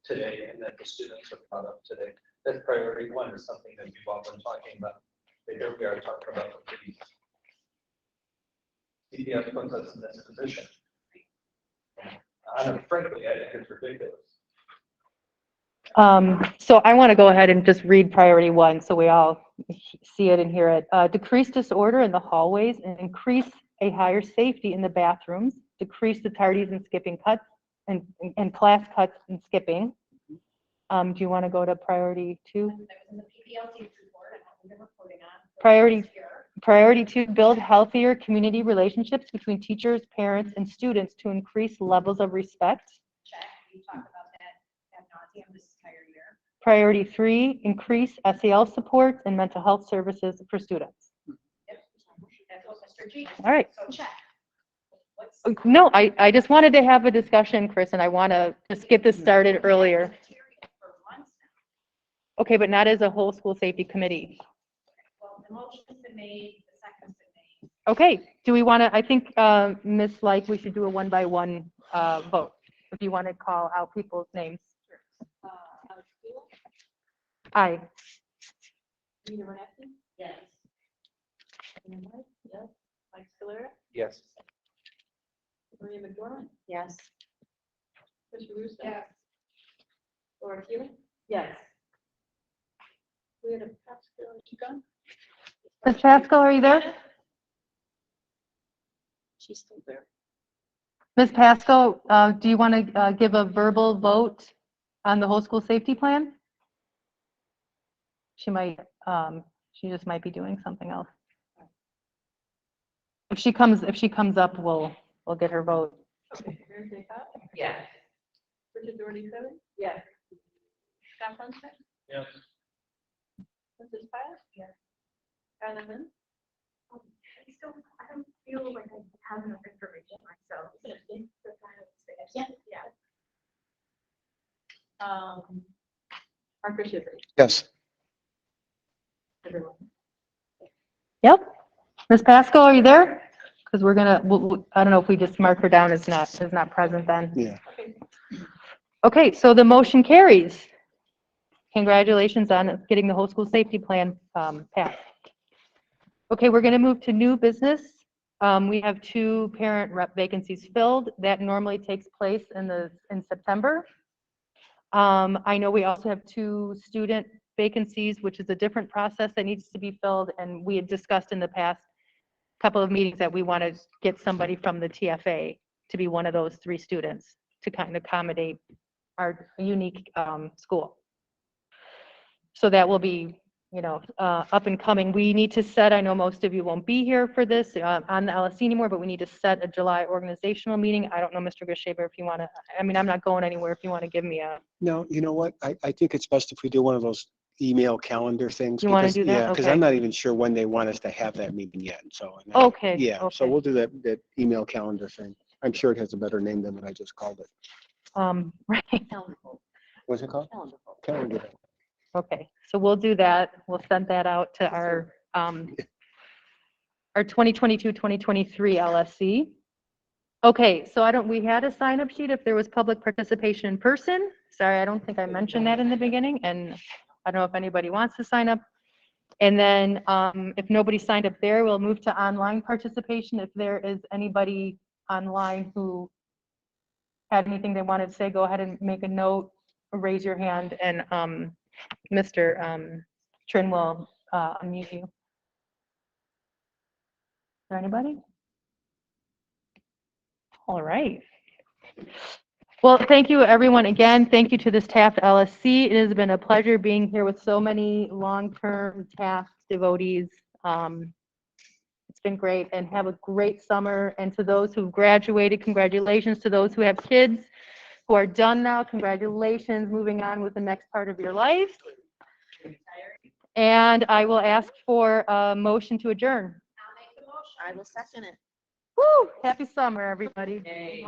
today, and that the students have brought up today. That priority 1 is something that we've all been talking about. But here we are talking about the cities. CPS puts us in this position. Frankly, I think it's ridiculous. So I want to go ahead and just read priority 1 so we all see it and hear it. Decrease disorder in the hallways and increase a higher safety in the bathrooms. Decrease the tardies and skipping cuts and class cuts and skipping. Do you want to go to priority 2? Priority 2, build healthier community relationships between teachers, parents, and students to increase levels of respect. Check, we talked about that ad nauseam this entire year. Priority 3, increase SEL supports and mental health services for students. Yep, that's what Mr. G. All right. So check. No, I just wanted to have a discussion, Chris, and I want to just get this started earlier. Okay, but not as a whole school safety committee. Well, the motion's been made, the second's been made. Okay, do we want to, I think, Ms. Like, we should do a 1-by-1 vote, if you want to call out people's names. Aye. Yes. Mike Scalera, Yes. Maria McDormand, Yes. Chris Russo. Yes. Laura Keeling, Yes. Leah Pascal, is she gone? Ms. Pascal, are you there? She's still there. Ms. Pascal, do you want to give a verbal vote on the whole school safety plan? She might, she just might be doing something else. If she comes up, we'll get her vote. Mary Kay Cobb, Yes. Richard Doherty Kelly, Yes. Scott Huntsman, Yes. Mrs. Pyatt. Yes. Anna Lynn. I don't feel like I have enough information myself. To kind of say, yeah. Marcus Shipley, Yes. everyone. Yep. Ms. Pascal, are you there? Because we're gonna, I don't know if we just mark her down as not present then. Yeah. Okay, so the motion carries. Congratulations on getting the whole school safety plan passed. Okay, we're gonna move to new business. We have 2 parent rep vacancies filled. That normally takes place in September. I know we also have 2 student vacancies, which is a different process that needs to be filled, and we had discussed in the past couple of meetings that we want to get somebody from the TFA to be one of those 3 students to kind of accommodate our unique school. So that will be, you know, up and coming. We need to set, I know most of you won't be here for this on the LSC anymore, but we need to set a July organizational meeting. I don't know, Mr. Grishaber, if you want to, I mean, I'm not going anywhere if you want to give me a, No, you know what? I think it's best if we do one of those email calendar things. You wanna because- do that? Yeah, because Okay. I'm not even sure when they want us to have that meeting yet, so. Okay, Yeah, so okay. we'll do that email calendar thing. I'm sure it has a better name than what I just called it. right, What's it called? Calendar. okay. So we'll do that. We'll send that out to our 2022, 2023 LSC. Okay, so we had a sign up sheet if there was public participation in person. Sorry, I don't think I mentioned that in the beginning, and I don't know if anybody wants to sign up. And then if nobody signed up there, we'll move to online participation. If there is anybody online who had anything they wanted to say, go ahead and make a note, raise your hand, and Mr. Trin will unmute you. Is there anybody? All right. Well, thank you, everyone. Again, thank you to this Taft LSC. It has been a pleasure being here with so many long-term Taft devotees. It's been great, and have a great summer. And to those who've graduated, congratulations. To those who have kids who are done now, congratulations, moving on with the next part of your life. And I will ask for a motion to adjourn. I will second it. Woo! Happy summer, everybody.